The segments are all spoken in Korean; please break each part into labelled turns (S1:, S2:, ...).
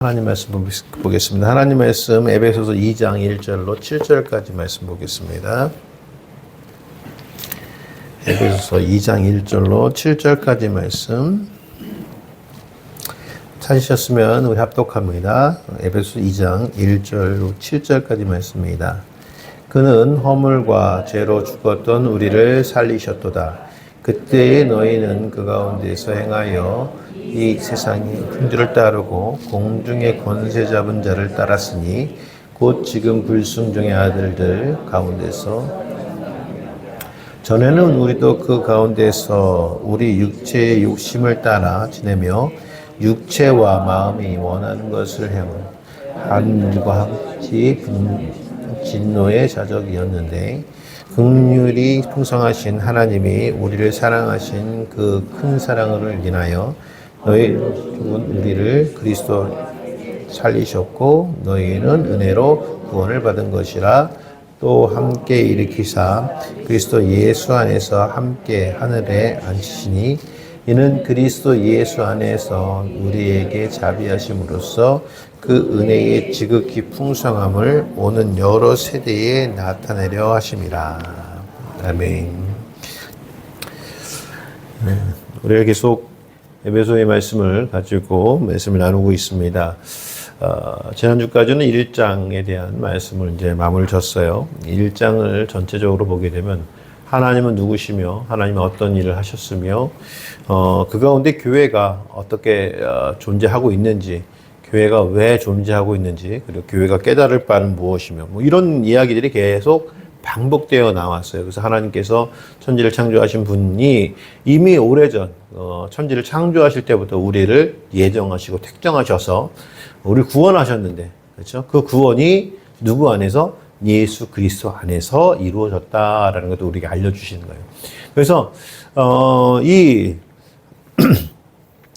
S1: 하나님 말씀 보겠습니다. 하나님 말씀 에베소서 2장 1절로 7절까지 말씀 보겠습니다. 에베소서 2장 1절로 7절까지 말씀 찾으셨으면 우리 합독합니다. 에베소서 2장 1절로 7절까지 말씀입니다. 그는 허물과 죄로 죽었던 우리를 살리셨도다. 그때의 너희는 그 가운데서 행하여 이 세상의 풍조를 따르고 공중의 권세 잡은 자를 따랐으니 곧 지금 불순종의 아들들 가운데서 전에는 우리도 그 가운데서 우리 육체의 욕심을 따라 지내며 육체와 마음이 원하는 것을 행한 하늘과 같이 진노의 자적이었는데 긍휼이 풍성하신 하나님이 우리를 사랑하신 그 큰 사랑을 인하여 너희 죽은 우리를 그리스도 살리셨고 너희는 은혜로 구원을 받은 것이라. 또 함께 일으키사 그리스도 예수 안에서 함께 하늘에 앉히시니 이는 그리스도 예수 안에서 우리에게 자비하심으로써 그 은혜의 지극히 풍성함을 오는 여러 세대에 나타내려 하심이라. 아멘. 우리가 계속 에베소의 말씀을 가지고 말씀을 나누고 있습니다. 지난주까지는 1장에 대한 말씀을 이제 마무리를 졌어요. 1장을 전체적으로 보게 되면 하나님은 누구시며 하나님은 어떤 일을 하셨으며 그 가운데 교회가 어떻게 존재하고 있는지, 교회가 왜 존재하고 있는지, 그리고 교회가 깨달을 바는 무엇이며 뭐 이런 이야기들이 계속 반복되어 나왔어요. 그래서 하나님께서 천지를 창조하신 분이 이미 오래전 천지를 창조하실 때부터 우리를 예정하시고 택정하셔서 우리를 구원하셨는데, 그렇죠? 그 구원이 누구 안에서? 예수 그리스도 안에서 이루어졌다라는 것도 우리에게 알려주시는 거예요. 그래서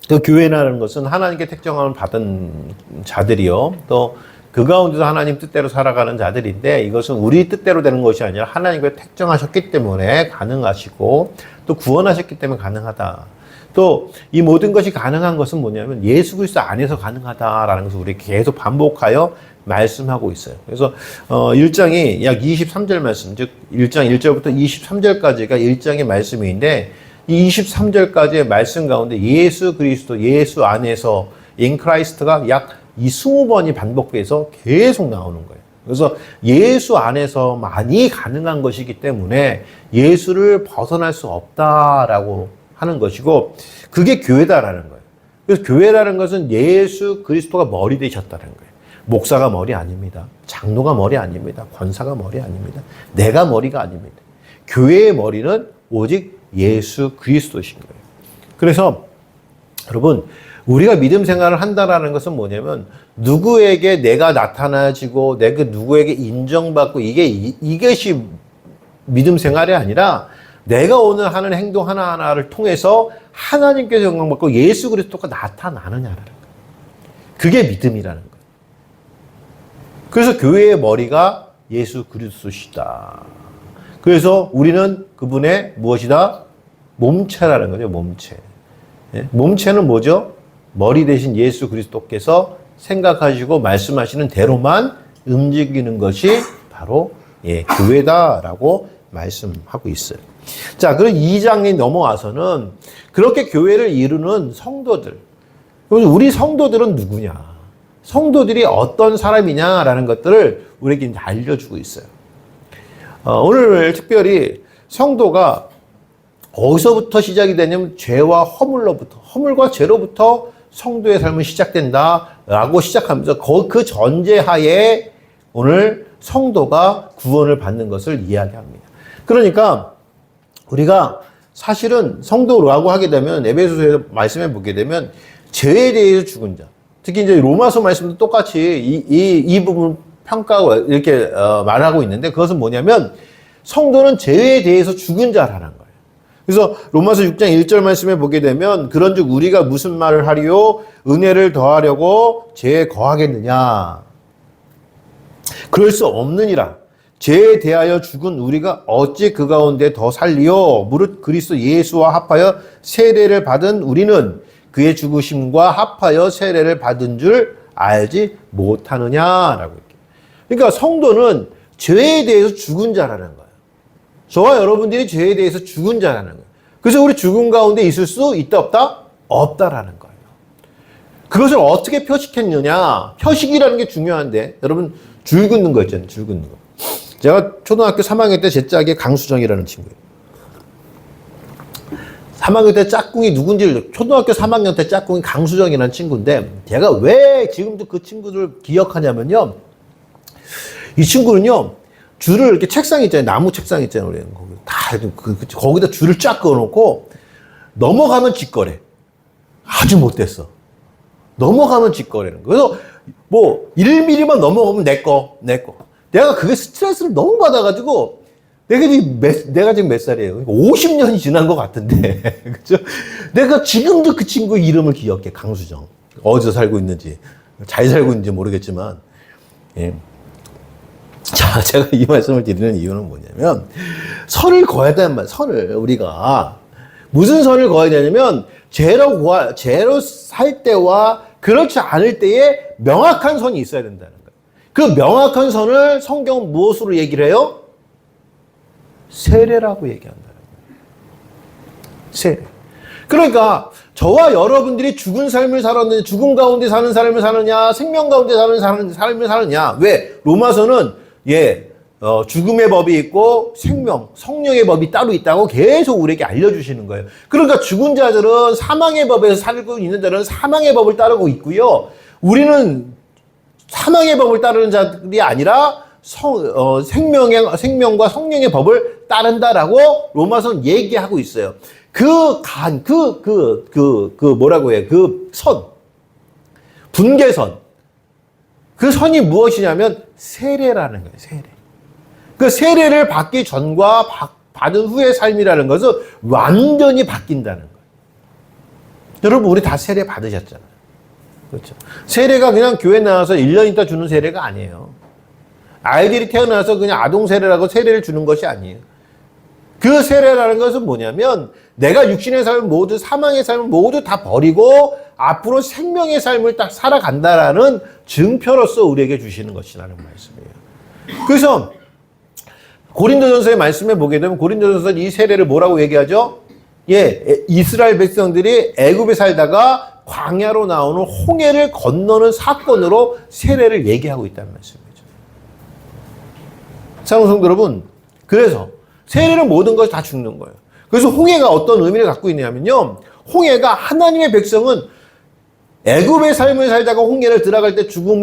S1: 그 교회라는 것은 하나님께 택정함을 받은 자들이요, 또 그 가운데서 하나님 뜻대로 살아가는 자들인데, 이것은 우리 뜻대로 되는 것이 아니라 하나님께서 택정하셨기 때문에 가능하시고 또 구원하셨기 때문에 가능하다. 또 이 모든 것이 가능한 것은 뭐냐면 예수 그리스도 안에서 가능하다라는 것을 우리 계속 반복하여 말씀하고 있어요. 그래서 1장이 약 23절 말씀, 즉 1장 1절부터 23절까지가 1장의 말씀인데, 이 23절까지의 말씀 가운데 예수 그리스도, 예수 안에서 in Christ가 약 20번이 반복돼서 계속 나오는 거예요. 그래서 예수 안에서만이 가능한 것이기 때문에 예수를 벗어날 수 없다라고 하는 것이고, 그게 교회다라는 거예요. 그래서 교회라는 것은 예수 그리스도가 머리 되셨다는 거예요. 목사가 머리 아닙니다. 장로가 머리 아닙니다. 권사가 머리 아닙니다. 내가 머리가 아닙니다. 교회의 머리는 오직 예수 그리스도신 거예요. 그래서 여러분, 우리가 믿음 생활을 한다라는 것은 뭐냐면 누구에게 내가 나타나지고 내가 누구에게 인정받고 이것이 믿음 생활이 아니라 내가 오늘 하는 행동 하나하나를 통해서 하나님께서 영광받고 예수 그리스도가 나타나느냐라는 거예요. 그게 믿음이라는 거예요. 그래서 교회의 머리가 예수 그리스도시다. 그래서 우리는 그분의 무엇이다? 몸체라는 거죠. 몸체. 몸체는 뭐죠? 머리 대신 예수 그리스도께서 생각하시고 말씀하시는 대로만 움직이는 것이 바로 교회다라고 말씀하고 있어요. 자, 그럼 2장에 넘어와서는 그렇게 교회를 이루는 성도들. 그래서 우리 성도들은 누구냐? 성도들이 어떤 사람이냐라는 것들을 우리에게 이제 알려주고 있어요. 오늘 특별히 성도가 어디서부터 시작이 되냐면 죄와 허물과 죄로부터 성도의 삶은 시작된다라고 시작하면서 그 전제하에 오늘 성도가 구원을 받는 것을 이야기합니다. 그러니까 우리가 사실은 성도라고 하게 되면 에베소서에서 말씀해 보게 되면 죄에 대해서 죽은 자, 특히 이제 로마서 말씀도 똑같이 이 부분 평가하고 이렇게 말하고 있는데, 그것은 뭐냐면 성도는 죄에 대해서 죽은 자라는 거예요. 그래서 로마서 6장 1절 말씀에 보게 되면 그런즉 우리가 무슨 말을 하리요? 은혜를 더하려고 죄에 거하겠느냐? 그럴 수 없느니라. 죄에 대하여 죽은 우리가 어찌 그 가운데 더 살리요? 무릇 그리스도 예수와 합하여 세례를 받은 우리는 그의 죽으심과 합하여 세례를 받은 줄 알지 못하느냐라고 얘기해요. 그러니까 성도는 죄에 대해서 죽은 자라는 거예요. 저와 여러분들이 죄에 대해서 죽은 자라는 거예요. 그래서 우리 죽음 가운데 있을 수 있다 없다? 없다라는 거예요. 그것을 어떻게 표식했느냐? 표식이라는 게 중요한데 여러분 줄 긋는 거 있잖아요. 줄 긋는 거. 제가 초등학교 3학년 때 제 짝이 강수정이라는 친구예요. 3학년 때 짝꿍이 누군지 초등학교 3학년 때 짝꿍이 강수정이라는 친구인데 제가 왜 지금도 그 친구를 기억하냐면요. 이 친구는요. 줄을 이렇게 책상 있잖아요. 나무 책상 있잖아요. 우리 거기다 줄을 쫙 그어놓고 넘어가면 직거래. 아주 못됐어. 넘어가면 직거래는. 그래서 뭐 1mm만 넘어가면 내 거. 내가 그게 스트레스를 너무 받아가지고 내가 지금 몇 살이에요? 50년이 지난 것 같은데. 그죠? 내가 지금도 그 친구 이름을 기억해. 강수정. 어디서 살고 있는지. 잘 살고 있는지 모르겠지만. 예. 자, 제가 이 말씀을 드리는 이유는 뭐냐면, 선을 그어야 되는 말, 선을, 우리가. 무슨 선을 그어야 되냐면, 죄로 살 때와 그렇지 않을 때에 명확한 선이 있어야 된다는 거예요. 그 명확한 선을 성경은 무엇으로 얘기를 해요? 세례라고 얘기한다는 거예요. 세례. 그러니까 저와 여러분들이 죽은 삶을 살았느냐, 죽음 가운데 사는 삶을 사느냐, 생명 가운데 사는 삶을 사느냐. 왜? 로마서는 죽음의 법이 있고 생명, 성령의 법이 따로 있다고 계속 우리에게 알려주시는 거예요. 그러니까 죽은 자들은 사망의 법에서 살고 있는 자들은 사망의 법을 따르고 있고요. 우리는 사망의 법을 따르는 자들이 아니라 생명과 성령의 법을 따른다라고 로마서는 얘기하고 있어요. 뭐라고 해요? 그 선. 분계선. 그 선이 무엇이냐면 세례라는 거예요. 세례. 그 세례를 받기 전과 받은 후의 삶이라는 것은 완전히 바뀐다는 거예요. 여러분 우리 다 세례 받으셨잖아요. 그렇죠? 세례가 그냥 교회 나와서 1년 있다 주는 세례가 아니에요. 아이들이 태어나서 그냥 아동 세례라고 세례를 주는 것이 아니에요. 그 세례라는 것은 뭐냐면 내가 육신의 삶을 모두 사망의 삶을 모두 다 버리고 앞으로 생명의 삶을 딱 살아간다라는 증표로서 우리에게 주시는 것이라는 말씀이에요. 그래서 고린도전서의 말씀에 보게 되면 고린도전서 이 세례를 뭐라고 얘기하죠? 이스라엘 백성들이 애굽에 살다가 광야로 나오는 홍해를 건너는 사건으로 세례를 얘기하고 있다는 말씀이죠. 사랑하는 성도 여러분, 그래서 세례는 모든 것이 다 죽는 거예요. 그래서 홍해가 어떤 의미를 갖고 있냐면요. 홍해가 하나님의 백성은 애굽의 삶을 살다가 홍해를 들어갈 때 죽은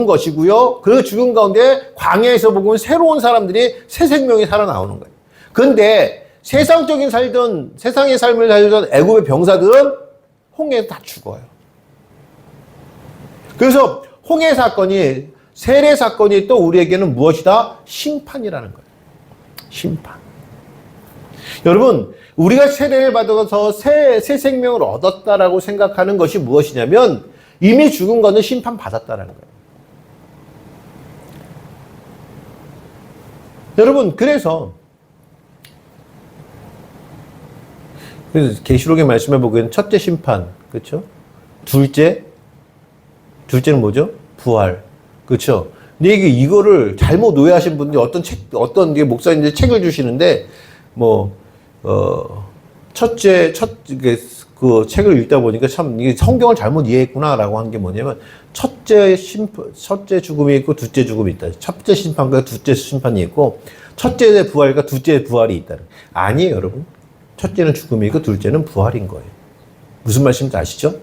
S1: 것이고요. 그 죽은 가운데 광야에서 보면 새로운 사람들이 새 생명이 살아나오는 거예요. 그런데 세상의 삶을 살던 애굽의 병사들은 홍해에서 다 죽어요. 그래서 홍해 사건이 세례 사건이 또 우리에게는 무엇이다? 심판이라는 거예요. 심판. 여러분, 우리가 세례를 받아서 새 생명을 얻었다라고 생각하는 것이 무엇이냐면 이미 죽은 거는 심판받았다는 거예요. 여러분, 그래서 계시록의 말씀해 보기에는 첫째 심판, 그렇죠? 둘째는 뭐죠? 부활, 그렇죠? 근데 이거를 잘못 오해하신 분들이 어떤 목사님들이 책을 주시는데 그 책을 읽다 보니까 참 이게 성경을 잘못 이해했구나라고 한 게 뭐냐면 첫째 죽음이 있고 둘째 죽음이 있다. 첫째 심판과 둘째 심판이 있고 첫째 부활과 둘째 부활이 있다. 아니에요, 여러분. 첫째는 죽음이 있고 둘째는 부활인 거예요. 무슨 말씀인지 아시죠?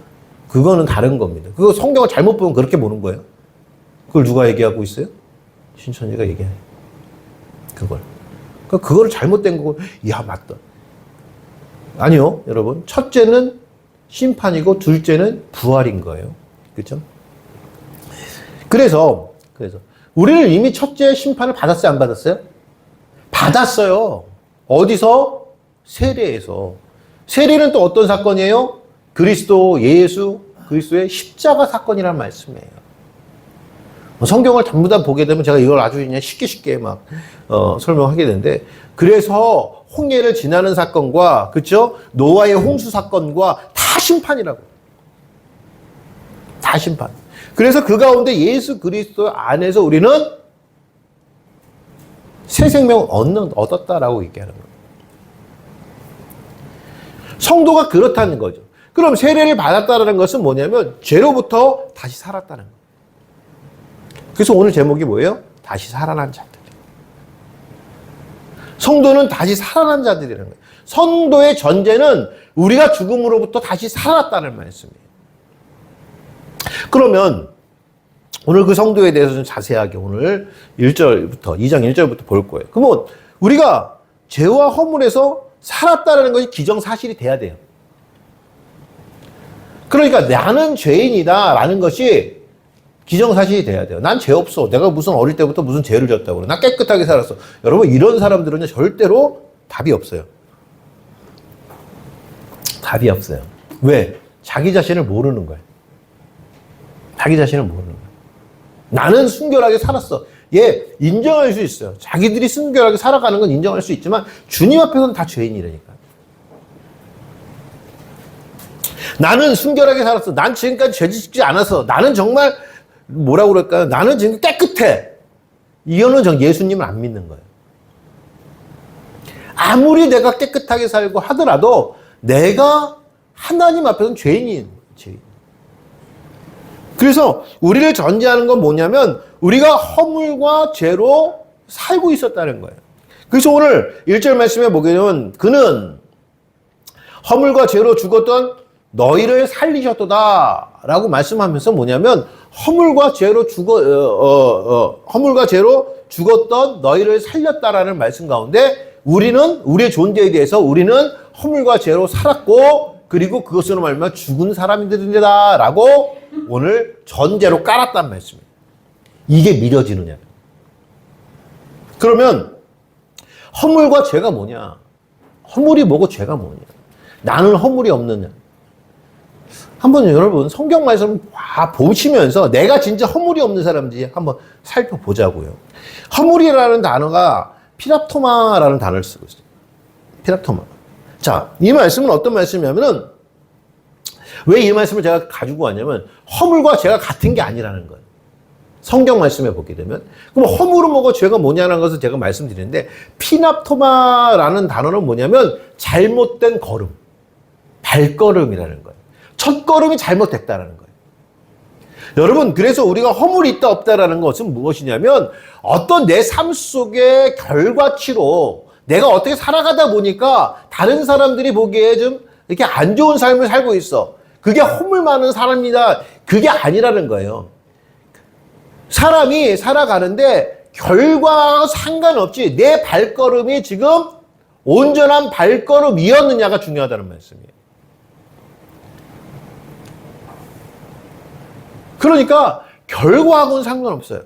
S1: 그거는 다른 겁니다. 그거 성경을 잘못 보면 그렇게 보는 거예요. 그걸 누가 얘기하고 있어요? 신천지가 얘기해요. 그거를 잘못된 거고, 맞다. 아니요, 여러분. 첫째는 심판이고, 둘째는 부활인 거예요. 그렇죠? 그래서, 우리는 이미 첫째 심판을 받았어요, 안 받았어요? 받았어요. 어디서? 세례에서. 세례는 또 어떤 사건이에요? 그리스도의 십자가 사건이라는 말씀이에요. 성경을 전부 다 보게 되면 제가 이걸 아주 그냥 쉽게 설명하게 되는데, 그래서 홍해를 지나는 사건과, 그쵸? 노아의 홍수 사건과 다 심판이라고. 다 심판. 그래서 그 가운데 예수 그리스도 안에서 우리는 새 생명을 얻었다라고 얘기하는 거예요. 성도가 그렇다는 거죠. 그럼 세례를 받았다는 것은 뭐냐면 죄로부터 다시 살았다는 거예요. 그래서 오늘 제목이 뭐예요? 다시 살아난 자들. 성도는 다시 살아난 자들이라는 거예요. 성도의 전제는 우리가 죽음으로부터 다시 살았다는 말씀이에요. 그러면 오늘 그 성도에 대해서 좀 자세하게 오늘 2장 1절부터 볼 거예요. 그러면 우리가 죄와 허물에서 살았다는 것이 기정사실이 돼야 돼요. 그러니까 나는 죄인이다 라는 것이 기정사실이 돼야 돼요. 난 죄 없어. 내가 무슨 어릴 때부터 무슨 죄를 졌다고 그래. 난 깨끗하게 살았어. 여러분 이런 사람들은 절대로 답이 없어요. 답이 없어요. 왜? 자기 자신을 모르는 거예요. 자기 자신을 모르는 거예요. 나는 순결하게 살았어. 예, 인정할 수 있어요. 자기들이 순결하게 살아가는 건 인정할 수 있지만 주님 앞에서는 다 죄인이라니까. 나는 순결하게 살았어. 난 지금까지 죄 짓지 않았어. 나는 정말 뭐라고 그럴까요? 나는 지금 깨끗해. 이거는 전 예수님을 안 믿는 거예요. 아무리 내가 깨끗하게 살고 하더라도 내가 하나님 앞에서는 죄인이에요. 죄인. 그래서 우리를 전제하는 건 뭐냐면 우리가 허물과 죄로 살고 있었다는 거예요. 그래서 오늘 1절 말씀에 보게 되면 그는 허물과 죄로 죽었던 너희를 살리셨도다 라고 말씀하면서 뭐냐면 허물과 죄로 죽었던 너희를 살렸다라는 말씀 가운데 우리의 존재에 대해서 우리는 허물과 죄로 살았고 그리고 그것으로 말미암아 죽은 사람들이다 라고 오늘 전제로 깔았단 말씀이에요. 이게 믿어지느냐. 그러면 허물과 죄가 뭐냐? 허물이 뭐고 죄가 뭐냐? 나는 허물이 없느냐? 한번 여러분 성경 말씀 보시면서 내가 진짜 허물이 없는 사람인지 한번 살펴보자고요. 허물이라는 단어가 피랍토마라는 단어를 쓰고 있어요. 피랍토마. 자, 이 말씀은 어떤 말씀이냐면은 왜 이 말씀을 제가 가지고 왔냐면 허물과 죄가 같은 게 아니라는 거예요. 성경 말씀에 보게 되면 그럼 허물은 뭐고 죄가 뭐냐는 것을 제가 말씀드리는데 피납토마라는 단어는 뭐냐면 잘못된 걸음, 발걸음이라는 거예요. 첫 걸음이 잘못됐다라는 거예요. 여러분 그래서 우리가 허물이 있다 없다라는 것은 무엇이냐면 어떤 내 삶 속의 결과치로 내가 어떻게 살아가다 보니까 다른 사람들이 보기에 좀 이렇게 안 좋은 삶을 살고 있어. 그게 허물 많은 사람이다. 그게 아니라는 거예요. 사람이 살아가는데 결과와 상관없이 내 발걸음이 지금 온전한 발걸음이었느냐가 중요하다는 말씀이에요. 그러니까 결과하고는 상관없어요.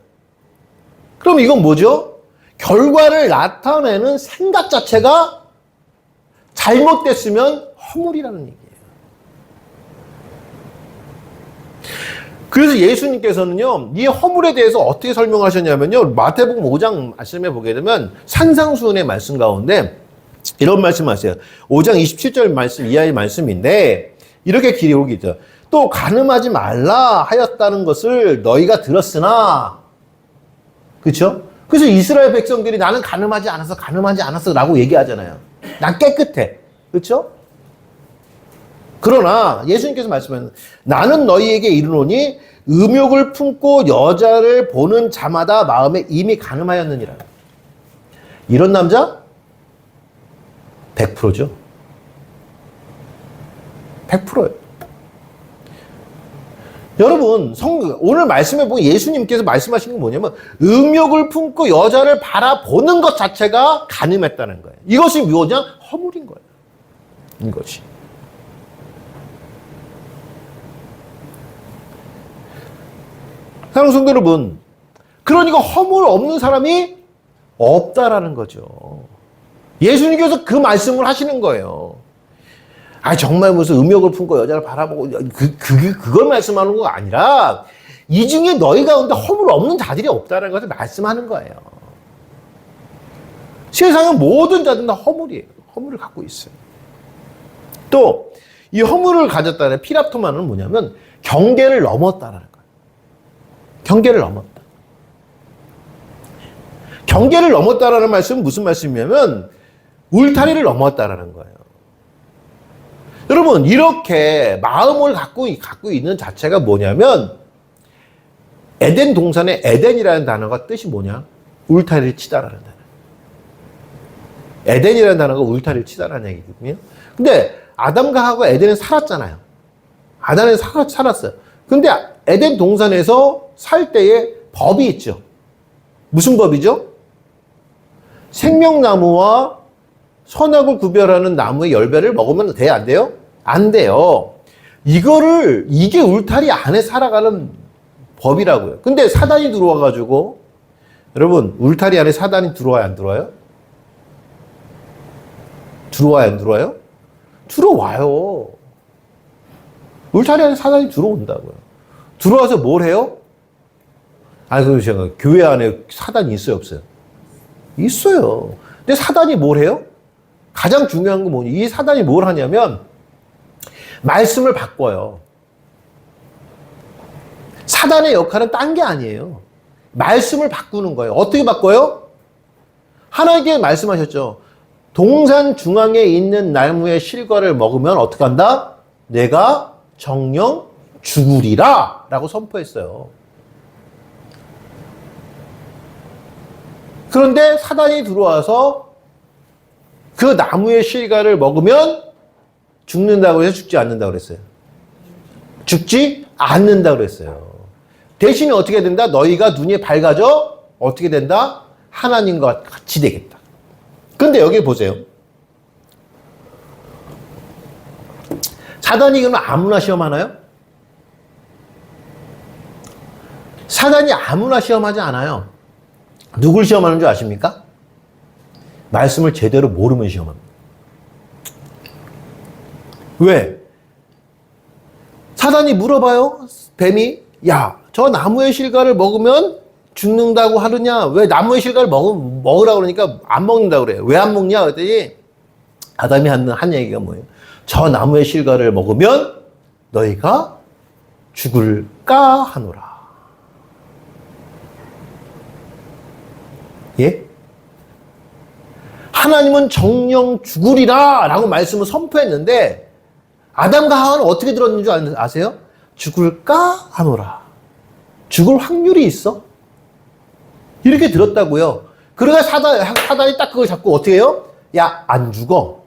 S1: 그럼 이건 뭐죠? 결과를 나타내는 생각 자체가 잘못됐으면 허물이라는 얘기예요. 그래서 예수님께서는요, 이 허물에 대해서 어떻게 설명하셨냐면요, 마태복음 5장 말씀에 보게 되면 산상수훈의 말씀 가운데 이런 말씀 하세요. 5장 27절 말씀 이하의 말씀인데 이렇게 기록이 있죠. 또 간음하지 말라 하였다는 것을 너희가 들었으나, 그렇죠? 그래서 이스라엘 백성들이 나는 간음하지 않았어 라고 얘기하잖아요. 난 깨끗해. 그렇죠? 그러나 예수님께서 말씀하는 나는 너희에게 이르노니 음욕을 품고 여자를 보는 자마다 마음에 이미 간음하였느니라. 이런 남자? 100%죠. 100%예요. 여러분, 오늘 말씀해 보면 예수님께서 말씀하신 건 뭐냐면 음욕을 품고 여자를 바라보는 것 자체가 간음했다는 거예요. 이것이 뭐냐? 허물인 거예요. 이것이. 사랑하는 성도 여러분, 그러니까 허물 없는 사람이 없다라는 거죠. 예수님께서 그 말씀을 하시는 거예요. 아, 정말 무슨 음욕을 품고 여자를 바라보고 그걸 말씀하는 거 아니라 이 중에 너희 가운데 허물 없는 자들이 없다는 것을 말씀하는 거예요. 세상의 모든 자들은 다 허물이에요. 허물을 갖고 있어요. 또 이 허물을 가졌다는 피랍토마는 뭐냐면 경계를 넘었다라는 거예요. 경계를 넘었다. 경계를 넘었다라는 말씀은 무슨 말씀이냐면 울타리를 넘었다라는 거예요. 여러분, 이렇게 마음을 갖고 있는 자체가 뭐냐면 에덴 동산의 에덴이라는 단어가 뜻이 뭐냐? 울타리를 치다라는 단어. 에덴이라는 단어가 울타리를 치다라는 얘기거든요. 근데 아담과 하와 에덴은 살았잖아요. 아담은 살았어요. 근데 에덴 동산에서 살 때에 법이 있죠. 무슨 법이죠? 생명나무와 선악을 구별하는 나무의 열매를 먹으면 돼요? 안 돼요? 안 돼요. 이게 울타리 안에 살아가는 법이라고요. 근데 사단이 들어와가지고, 여러분, 울타리 안에 사단이 들어와요? 안 들어와요? 들어와요? 안 들어와요? 들어와요. 울타리 안에 사단이 들어온다고요. 들어와서 뭘 해요? 그럼 제가 교회 안에 사단이 있어요? 없어요? 있어요. 근데 사단이 뭘 해요? 가장 중요한 건 뭐냐? 이 사단이 뭘 하냐면, 말씀을 바꿔요. 사단의 역할은 딴 게 아니에요. 말씀을 바꾸는 거예요. 어떻게 바꿔요? 하나님께 말씀하셨죠. 동산 중앙에 있는 나무의 실과를 먹으면 어떻게 한다? 내가 정령 죽으리라 라고 선포했어요. 그런데 사단이 들어와서 그 나무의 실과를 먹으면 죽는다고 해서 죽지 않는다고 그랬어요. 죽지 않는다고 그랬어요. 대신에 어떻게 된다? 너희가 눈이 밝아져 어떻게 된다? 하나님과 같이 되겠다. 근데 여기 보세요. 사단이 그러면 아무나 시험하나요? 사단이 아무나 시험하지 않아요. 누굴 시험하는 줄 아십니까? 말씀을 제대로 모르면 시험합니다. 왜? 사단이 물어봐요. 뱀이, 야, 저 나무의 실과를 먹으면 죽는다고 하느냐? 왜 나무의 실과를 먹으라고 그러니까 안 먹는다고 그래요. 왜 안 먹냐? 그랬더니 아담이 한 얘기가 뭐예요? 저 나무의 실과를 먹으면 너희가 죽을까 하노라. 예? 하나님은 정령 죽으리라 라고 말씀을 선포했는데 아담과 하와는 어떻게 들었는 줄 아세요? 죽을까 하노라. 죽을 확률이 있어? 이렇게 들었다고요. 그러다 사단이 딱 그걸 잡고 어떻게 해요? 야, 안 죽어.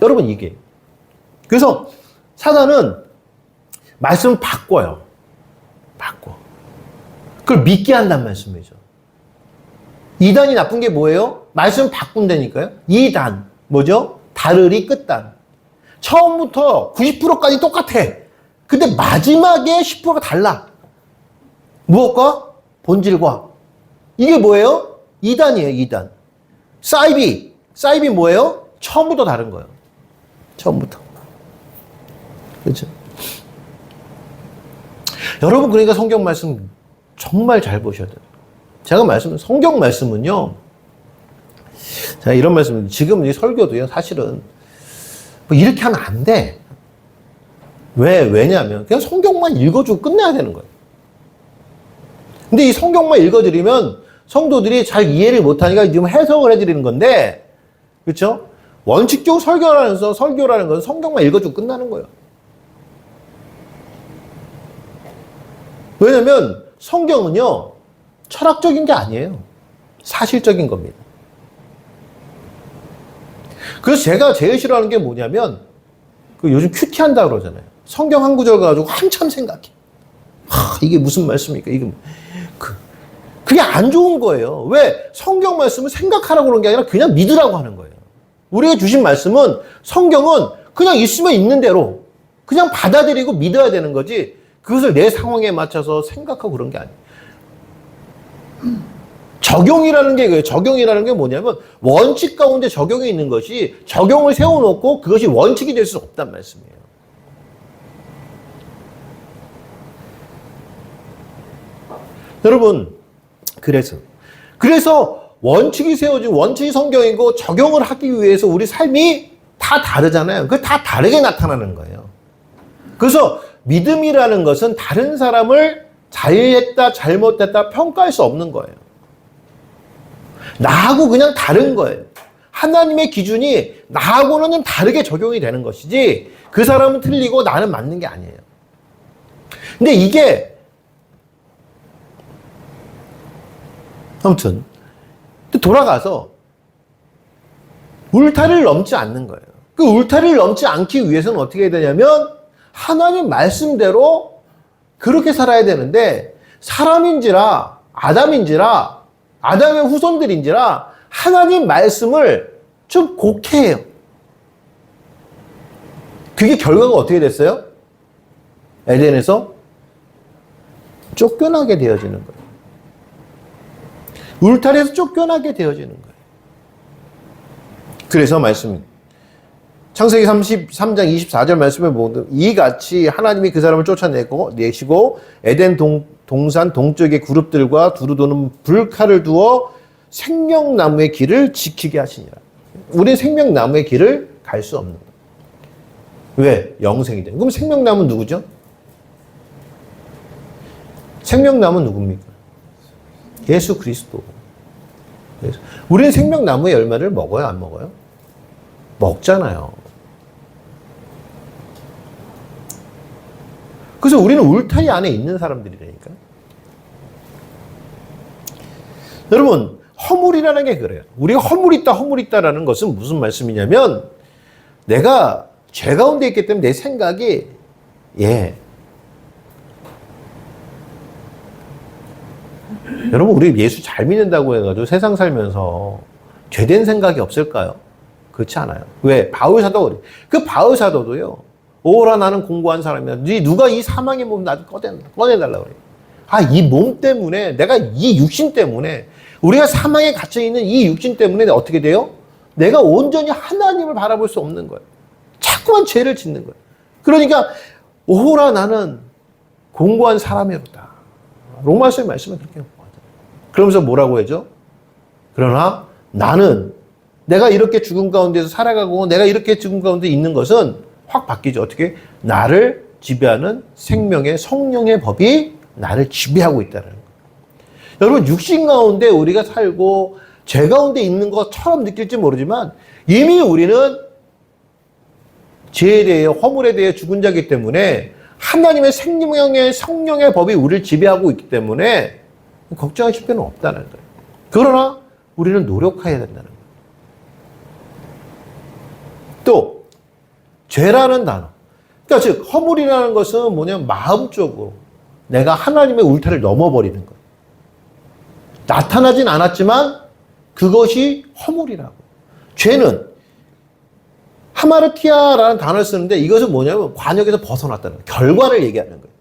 S1: 여러분, 이게. 그래서 사단은 말씀을 바꿔요. 바꿔. 그걸 믿게 한다는 말씀이죠. 이단이 나쁜 게 뭐예요? 말씀을 바꾼다니까요. 이단. 뭐죠? 다르리 끝단. 처음부터 90%까지 똑같아. 근데 마지막에 10%가 달라. 무엇과? 본질과. 이게 뭐예요? 이단이에요, 이단. 사이비 뭐예요? 처음부터 다른 거예요. 처음부터. 그렇죠? 여러분, 그러니까 성경 말씀 정말 잘 보셔야 돼요. 제가 성경 말씀은요, 제가 이런 말씀을, 지금 이 설교도요, 사실은, 뭐 이렇게 하면 안 돼. 왜냐면, 그냥 성경만 읽어주고 끝내야 되는 거예요. 근데 이 성경만 읽어드리면, 성도들이 잘 이해를 못하니까 지금 해석을 해드리는 건데, 그렇죠? 원칙적으로 설교라는 건 성경만 읽어주고 끝나는 거예요. 왜냐면, 성경은요, 철학적인 게 아니에요. 사실적인 겁니다. 그래서 제가 제일 싫어하는 게 뭐냐면, 요즘 큐티한다 그러잖아요. 성경 한 구절 가지고 한참 생각해. 이게 무슨 말씀입니까? 그게 안 좋은 거예요. 왜? 성경 말씀을 생각하라고 그런 게 아니라 그냥 믿으라고 하는 거예요. 우리가 주신 말씀은, 성경은 그냥 있으면 있는 대로 그냥 받아들이고 믿어야 되는 거지, 그것을 내 상황에 맞춰서 생각하고 그런 게 아니에요. 적용이라는 게 그거예요. 적용이라는 게 뭐냐면 원칙 가운데 적용이 있는 것이, 적용을 세워놓고 그것이 원칙이 될 수 없단 말씀이에요. 여러분, 그래서 원칙이 세워진, 원칙이 성경이고 적용을 하기 위해서 우리 삶이 다 다르잖아요. 그게 다 다르게 나타나는 거예요. 그래서 믿음이라는 것은 다른 사람을 잘했다, 잘못했다 평가할 수 없는 거예요. 나하고 그냥 다른 거예요. 하나님의 기준이 나하고는 좀 다르게 적용이 되는 것이지 그 사람은 틀리고 나는 맞는 게 아니에요. 근데 이게 아무튼 돌아가서 울타리를 넘지 않는 거예요. 그 울타리를 넘지 않기 위해서는 어떻게 해야 되냐면 하나님 말씀대로 그렇게 살아야 되는데 사람인지라 아담의 후손들인지라 하나님 말씀을 좀 곡해해요. 그게 결과가 어떻게 됐어요? 에덴에서 쫓겨나게 되어지는 거예요. 울타리에서 쫓겨나게 되어지는 거예요. 그래서 창세기 33장 24절 말씀을 보면 이같이 하나님이 그 사람을 쫓아내시고 에덴 동산 동쪽의 그룹들과 두루 도는 불칼을 두어 생명나무의 길을 지키게 하시니라. 우리는 생명나무의 길을 갈 수 없는 거예요. 왜? 영생이 되는. 그럼 생명나무는 누구죠? 생명나무는 누굽니까? 예수 그리스도. 우리는 생명나무의 열매를 먹어요? 안 먹어요? 먹잖아요. 그래서 우리는 울타리 안에 있는 사람들이라니까. 여러분, 허물이라는 게 그래요. 우리가 허물있다라는 것은 무슨 말씀이냐면 내가 죄 가운데 있기 때문에 내 생각이 여러분, 우리 예수 잘 믿는다고 해가지고 세상 살면서 죄된 생각이 없을까요? 그렇지 않아요. 왜? 바울사도 그래. 그 바울사도도요. 오라 나는 공고한 사람이야. 누가 이 사망의 몸 나도 꺼내달라고 그래. 이 몸 때문에 내가 이 육신 때문에 우리가 사망에 갇혀있는 이 육신 때문에 어떻게 돼요? 내가 온전히 하나님을 바라볼 수 없는 거예요. 자꾸만 죄를 짓는 거예요. 그러니까 오라 나는 공고한 사람이로다. 로마서의 말씀은 그렇게 하죠. 그러면서 뭐라고 하죠? 그러나 나는 내가 이렇게 죽음 가운데서 살아가고 내가 이렇게 죽음 가운데 있는 것은 확 바뀌죠. 어떻게? 나를 지배하는 생명의 성령의 법이 나를 지배하고 있다는 거예요. 여러분, 육신 가운데 우리가 살고 죄 가운데 있는 것처럼 느낄지 모르지만 이미 우리는 죄에 대해, 허물에 대해 죽은 자이기 때문에 하나님의 생명의 성령의 법이 우리를 지배하고 있기 때문에 걱정하실 필요는 없다는 거예요. 그러나 우리는 노력해야 된다는 거예요. 또 죄라는 단어, 그러니까 즉 허물이라는 것은 뭐냐면 마음적으로 내가 하나님의 울타리를 넘어버리는 거예요. 나타나진 않았지만 그것이 허물이라고. 죄는 하마르티아라는 단어를 쓰는데 이것은 뭐냐면 관역에서 벗어났다는 거예요. 결과를 얘기하는 거예요.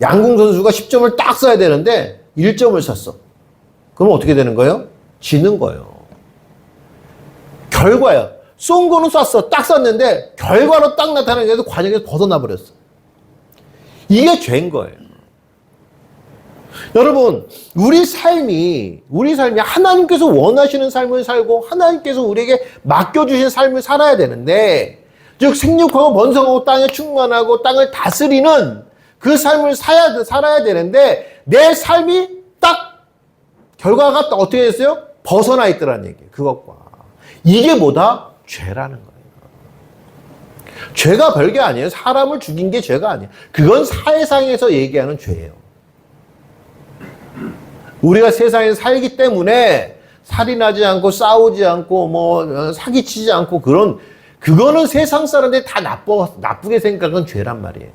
S1: 양궁 선수가 10점을 딱 써야 되는데 1점을 썼어. 그럼 어떻게 되는 거예요? 지는 거예요. 결과야. 쏜 거는 쐈어. 딱 쐈는데 결과로 딱 나타나는 게 관역에서 벗어나 버렸어. 이게 죄인 거예요. 여러분, 우리 삶이 하나님께서 원하시는 삶을 살고 하나님께서 우리에게 맡겨주신 삶을 살아야 되는데, 즉 생육하고 번성하고 땅에 충만하고 땅을 다스리는 그 삶을 살아야 되는데 내 삶이 딱 결과가 어떻게 됐어요? 벗어나 있더라는 얘기예요. 그것과. 이게 뭐다? 죄라는 거예요. 죄가 별게 아니에요. 사람을 죽인 게 죄가 아니에요. 그건 사회상에서 얘기하는 죄예요. 우리가 세상에 살기 때문에 살인하지 않고 싸우지 않고 사기치지 않고 그거는 세상 사람들이 다 나쁘게 생각한 죄란 말이에요.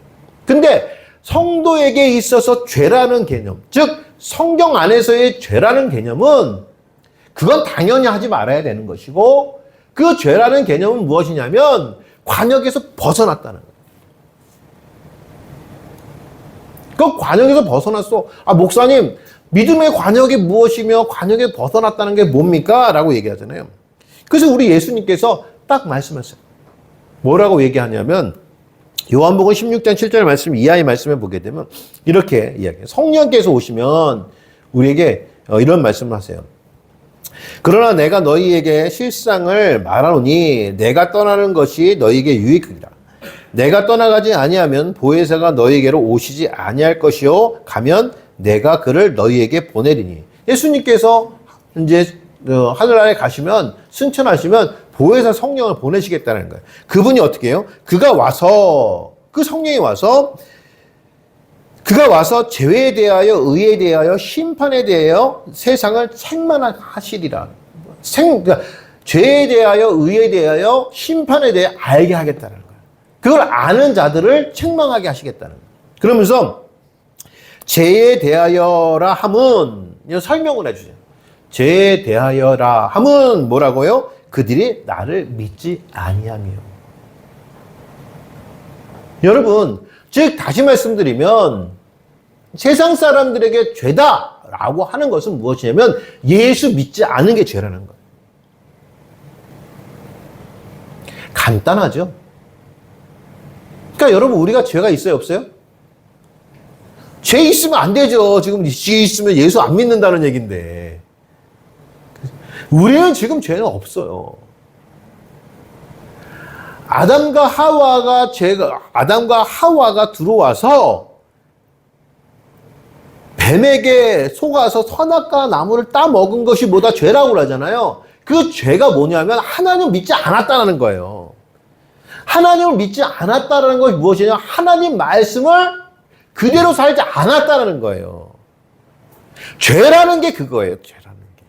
S1: 근데 성도에게 있어서 죄라는 개념, 즉 성경 안에서의 죄라는 개념은 그건 당연히 하지 말아야 되는 것이고, 그 죄라는 개념은 무엇이냐면 관역에서 벗어났다는 거예요. 그 관역에서 벗어났어. 목사님, 믿음의 관역이 무엇이며 관역에 벗어났다는 게 뭡니까? 라고 얘기하잖아요. 그래서 우리 예수님께서 딱 말씀하셨어요. 뭐라고 얘기하냐면 요한복음 16장 7절 말씀 이하의 말씀을 보게 되면 이렇게 이야기해요. 성령께서 오시면 우리에게 이런 말씀을 하세요. 그러나 내가 너희에게 실상을 말하노니 내가 떠나는 것이 너희에게 유익이라. 내가 떠나가지 아니하면 보혜사가 너희에게로 오시지 아니할 것이요 가면 내가 그를 너희에게 보내리니. 예수님께서 이제 하늘나라에 가시면 승천하시면 보혜사 성령을 보내시겠다는 거예요. 그분이 어떻게 해요? 그가 와서 그 성령이 와서 그가 와서 죄에 대하여 의에 대하여 심판에 대하여 세상을 책망하시리라. 그러니까 죄에 대하여 의에 대하여 심판에 대해 알게 하겠다는 거예요. 그걸 아는 자들을 책망하게 하시겠다는 거예요. 그러면서 죄에 대하여라 함은 설명을 해주세요. 죄에 대하여라 함은 뭐라고요? 그들이 나를 믿지 아니하며. 여러분, 즉 다시 말씀드리면 세상 사람들에게 죄다라고 하는 것은 무엇이냐면 예수 믿지 않은 게 죄라는 거예요. 간단하죠? 그러니까 여러분, 우리가 죄가 있어요, 없어요? 죄 있으면 안 되죠. 지금 죄 있으면 예수 안 믿는다는 얘기인데. 우리는 지금 죄는 없어요. 아담과 하와가 들어와서 뱀에게 속아서 선악과 나무를 따먹은 것이 뭐다 죄라고 그러잖아요. 그 죄가 뭐냐면 하나님 믿지 않았다는 거예요. 하나님을 믿지 않았다는 것이 무엇이냐? 하나님 말씀을 그대로 살지 않았다는 거예요. 죄라는 게 그거예요. 죄라는 게.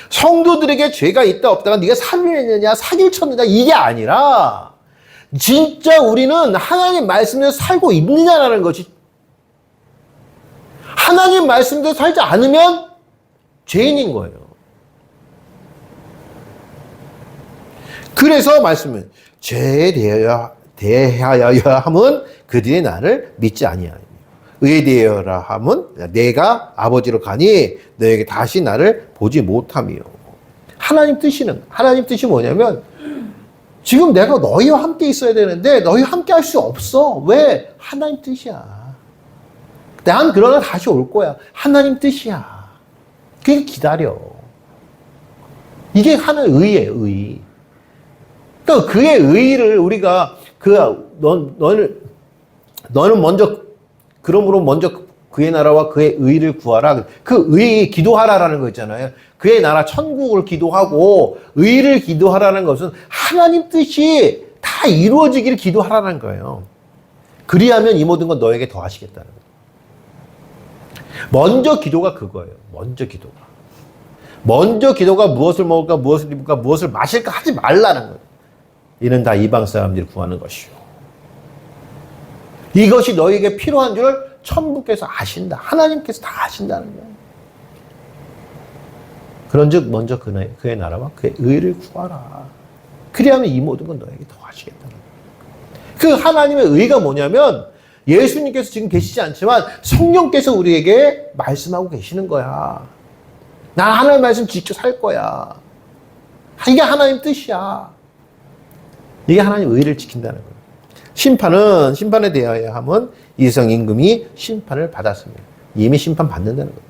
S1: 성도들에게 죄가 있다 없다가 네가 살인했느냐 사기를 쳤느냐 이게 아니라 진짜 우리는 하나님 말씀대로 살고 있느냐라는 것이, 하나님 말씀대로 살지 않으면 죄인인 거예요. 그래서 말씀은 죄에 대하여 함은 그들이 나를 믿지 아니하니 의에 대하여라 함은 내가 아버지로 가니 너에게 다시 나를 보지 못하며. 하나님 뜻이 뭐냐면 지금 내가 너희와 함께 있어야 되는데 너희와 함께 할 수 없어. 왜? 하나님 뜻이야. 난 그러나 다시 올 거야. 하나님 뜻이야. 그게 기다려. 이게 하나의 의예요, 의. 또 그의 의를 우리가 너는 먼저 그러므로 먼저 그의 나라와 그의 의를 구하라. 그 의 기도하라라는 거 있잖아요. 그의 나라 천국을 기도하고 의를 기도하라는 것은 하나님 뜻이 다 이루어지기를 기도하라는 거예요. 그리하면 이 모든 건 너에게 더하시겠다는 거예요. 먼저 기도가 그거예요. 먼저 기도가 무엇을 먹을까, 무엇을 입을까, 무엇을 마실까 하지 말라는 거예요. 이는 다 이방 사람들이 구하는 것이요. 이것이 너에게 필요한 줄 천부께서 아신다. 하나님께서 다 아신다는 거예요. 그런즉 먼저 그의 나라와 그의 의를 구하라. 그리하면 이 모든 건 너에게 더하시겠다는 거예요. 그 하나님의 의가 뭐냐면 예수님께서 지금 계시지 않지만 성령께서 우리에게 말씀하고 계시는 거야. 난 하나님의 말씀 직접 살 거야. 이게 하나님 뜻이야. 이게 하나님 의를 지킨다는 거예요. 심판에 대하여 함은 이성 임금이 심판을 받았습니다. 이미 심판 받는다는 거예요.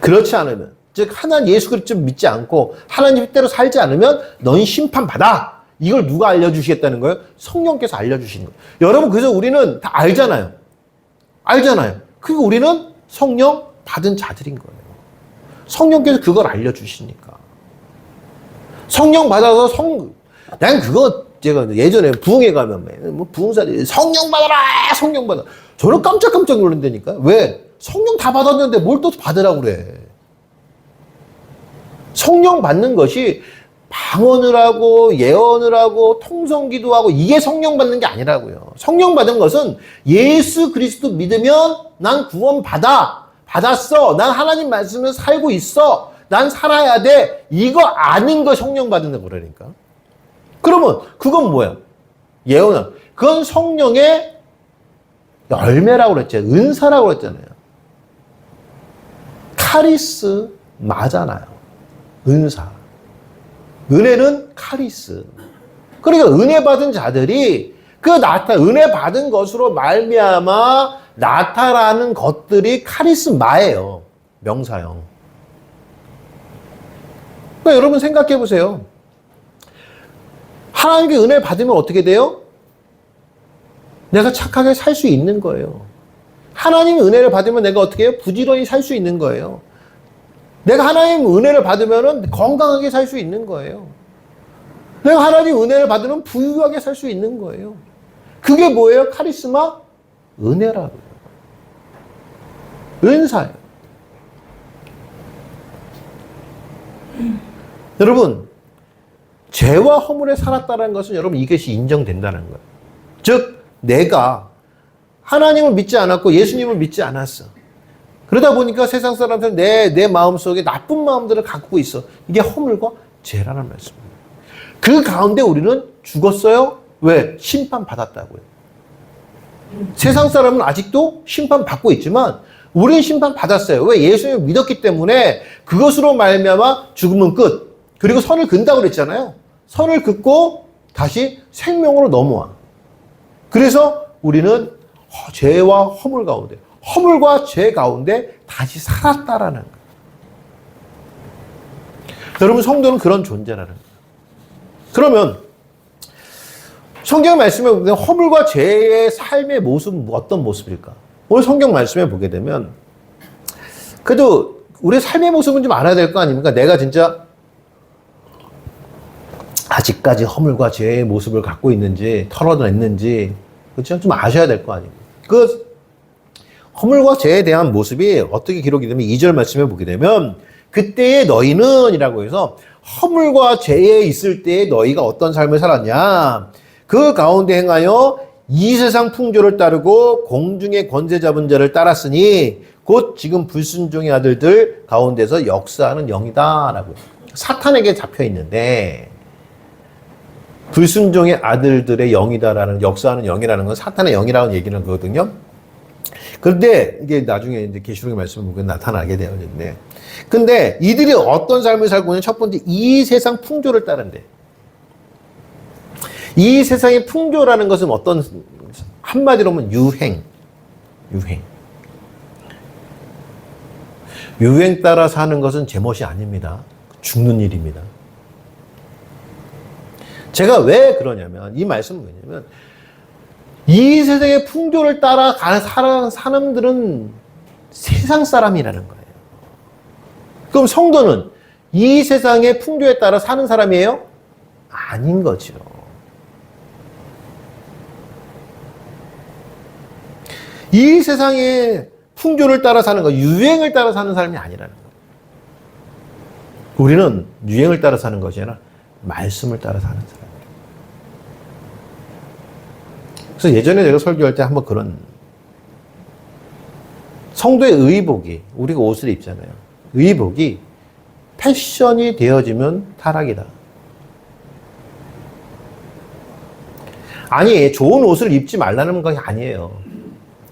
S1: 그렇지 않으면, 즉 하나님 예수 그리스도를 믿지 않고 하나님 뜻대로 살지 않으면 너희 심판받아. 이걸 누가 알려주시겠다는 거예요? 성령께서 알려주시는 거예요. 여러분, 그래서 우리는 다 알잖아요. 그리고 우리는 성령 받은 자들인 거예요. 성령께서 그걸 알려주시니까. 성령 받아서 난 그거 제가 예전에 부흥회 가면 부흥사들이 성령 받아라. 저는 깜짝 놀란다니까. 왜? 성령 다 받았는데 뭘 또 받으라고 그래. 성령 받는 것이 방언을 하고 예언을 하고 통성기도 하고 이게 성령 받는 게 아니라고요. 성령 받은 것은 예수 그리스도 믿으면 난 구원 받았어. 난 하나님 말씀을 살고 있어. 난 살아야 돼. 이거 아는 거 성령 받는 거라니까. 그러면 그건 뭐야? 예언은 그건 성령의 열매라고 그랬죠. 은사라고 그랬잖아요. 카리스 맞잖아요. 은사. 은혜는 카리스. 그러니까 은혜 받은 자들이 은혜 받은 것으로 말미암아 나타나는 것들이 카리스마예요. 명사형. 그러니까 여러분 생각해 보세요. 하나님께 은혜를 받으면 어떻게 돼요? 내가 착하게 살 수 있는 거예요. 하나님 은혜를 받으면 내가 어떻게 해요? 부지런히 살 수 있는 거예요. 내가 하나님 은혜를 받으면 건강하게 살 수 있는 거예요. 내가 하나님 은혜를 받으면 부유하게 살 수 있는 거예요. 그게 뭐예요? 카리스마? 은혜라고요. 은사예요. 여러분, 죄와 허물에 살았다는 것은 여러분 이것이 인정된다는 거예요. 즉, 내가 하나님을 믿지 않았고 예수님을 믿지 않았어. 그러다 보니까 세상 사람들은 내 마음속에 나쁜 마음들을 갖고 있어. 이게 허물과 죄라는 말씀입니다. 그 가운데 우리는 죽었어요. 왜? 심판받았다고요. 세상 사람은 아직도 심판받고 있지만 우리는 심판받았어요. 왜? 예수님을 믿었기 때문에 그것으로 말미암아 죽으면 끝. 그리고 선을 근다고 그랬잖아요. 선을 긋고 다시 생명으로 넘어와. 그래서 우리는 죄와 허물 가운데, 허물과 죄 가운데 다시 살았다라는 거예요. 여러분, 성도는 그런 존재라는 거예요. 그러면 성경 말씀에 보면 허물과 죄의 삶의 모습은 어떤 모습일까? 오늘 성경 말씀에 보게 되면 그래도 우리의 삶의 모습은 좀 알아야 될 거 아닙니까? 내가 진짜 아직까지 허물과 죄의 모습을 갖고 있는지 털어냈는지 그렇죠? 좀 아셔야 될 거 아닙니까? 그 허물과 죄에 대한 모습이 어떻게 기록이 되면 2절 말씀에 보게 되면 그때의 너희는 이라고 해서 허물과 죄에 있을 때에 너희가 어떤 삶을 살았냐? 그 가운데 행하여 이 세상 풍조를 따르고 공중의 권세 잡은 자를 따랐으니 곧 지금 불순종의 아들들 가운데서 역사하는 영이다 라고 사탄에게 잡혀 있는데 불순종의 아들들의 영이다라는 역사하는 영이라는 건 사탄의 영이라는 얘기는 거거든요. 그런데 이게 나중에 이제 계시록의 말씀을 보면 나타나게 되어 있는데, 근데 이들이 어떤 삶을 살고 있는 첫 번째 이 세상 풍조를 따른대. 이 세상의 풍조라는 것은 어떤 한마디로 하면 유행. 유행 따라 사는 것은 제멋이 아닙니다. 죽는 일입니다. 제가 왜 그러냐면 이 말씀은 뭐냐면 이 세상의 풍조를 따라 가는 사람들은 세상 사람이라는 거예요. 그럼 성도는 이 세상의 풍조에 따라 사는 사람이에요? 아닌 거죠. 이 세상의 풍조를 따라 사는 거, 유행을 따라 사는 사람이 아니라는 거예요. 우리는 유행을 따라 사는 것이 아니라 말씀을 따라 사는 사람. 그래서 예전에 제가 설교할 때 한번 그런 성도의 의복이 우리가 옷을 입잖아요. 의복이 패션이 되어지면 타락이다. 아니, 좋은 옷을 입지 말라는 것이 아니에요.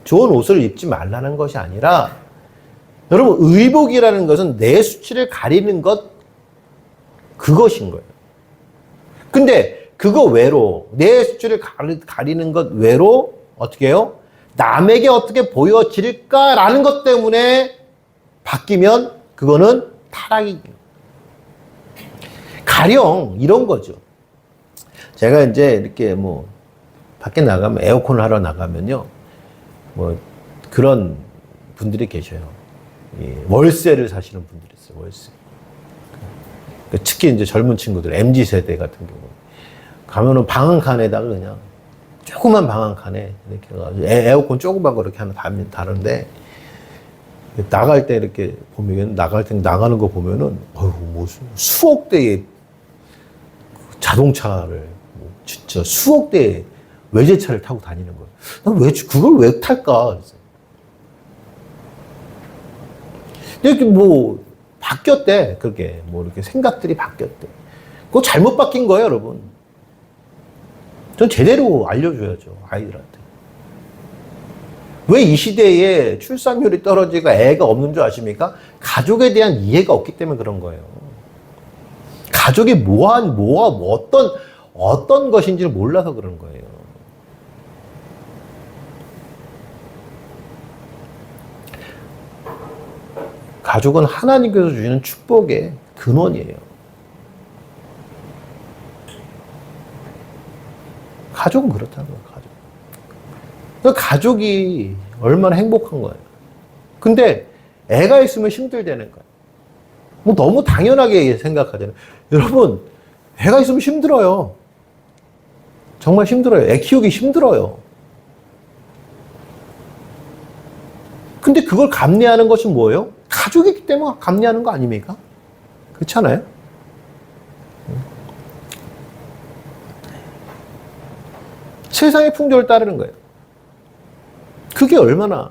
S1: 좋은 옷을 입지 말라는 것이 아니라 여러분 의복이라는 것은 내 수치를 가리는 것 그것인 거예요. 근데 그거 외로 내 수치를 가리는 것 외로 어떻게 해요? 남에게 어떻게 보여질까라는 것 때문에 바뀌면 그거는 타락이 가령 이런 거죠. 제가 이제 이렇게 뭐 밖에 나가면 에어컨을 하러 나가면요. 뭐 그런 분들이 계셔요. 월세를 사시는 분들이 있어요. 월세. 특히 이제 젊은 친구들 MZ 세대 같은 경우 가면은 방 한 칸에다가 그냥 조그만 방 한 칸에 이렇게 해가지고 에어컨 조그만 거 이렇게 하나 다는데 나갈 때 이렇게 보면 나가는 거 보면은 뭐 수억 대의 자동차를 진짜 수억 대의 외제차를 타고 다니는 거예요. 난 왜 그걸 왜 탈까? 이렇게 뭐 바뀌었대. 그게 뭐 이렇게 생각들이 바뀌었대. 그거 잘못 바뀐 거예요, 여러분. 전 제대로 알려줘야죠, 아이들한테. 왜 이 시대에 출산율이 떨어지고 애가 없는 줄 아십니까? 가족에 대한 이해가 없기 때문에 그런 거예요. 가족이 어떤 것인지를 몰라서 그런 거예요. 가족은 하나님께서 주시는 축복의 근원이에요. 가족은 그렇다는 거예요, 가족. 그러니까 가족이 얼마나 행복한 거예요. 근데 애가 있으면 힘들다는 거예요. 뭐 너무 당연하게 생각하잖아요. 여러분, 애가 있으면 힘들어요. 정말 힘들어요. 애 키우기 힘들어요. 근데 그걸 감내하는 것은 뭐예요? 가족이기 때문에 감내하는 거 아닙니까? 그렇지 않아요? 세상의 풍조를 따르는 거예요. 그게 얼마나.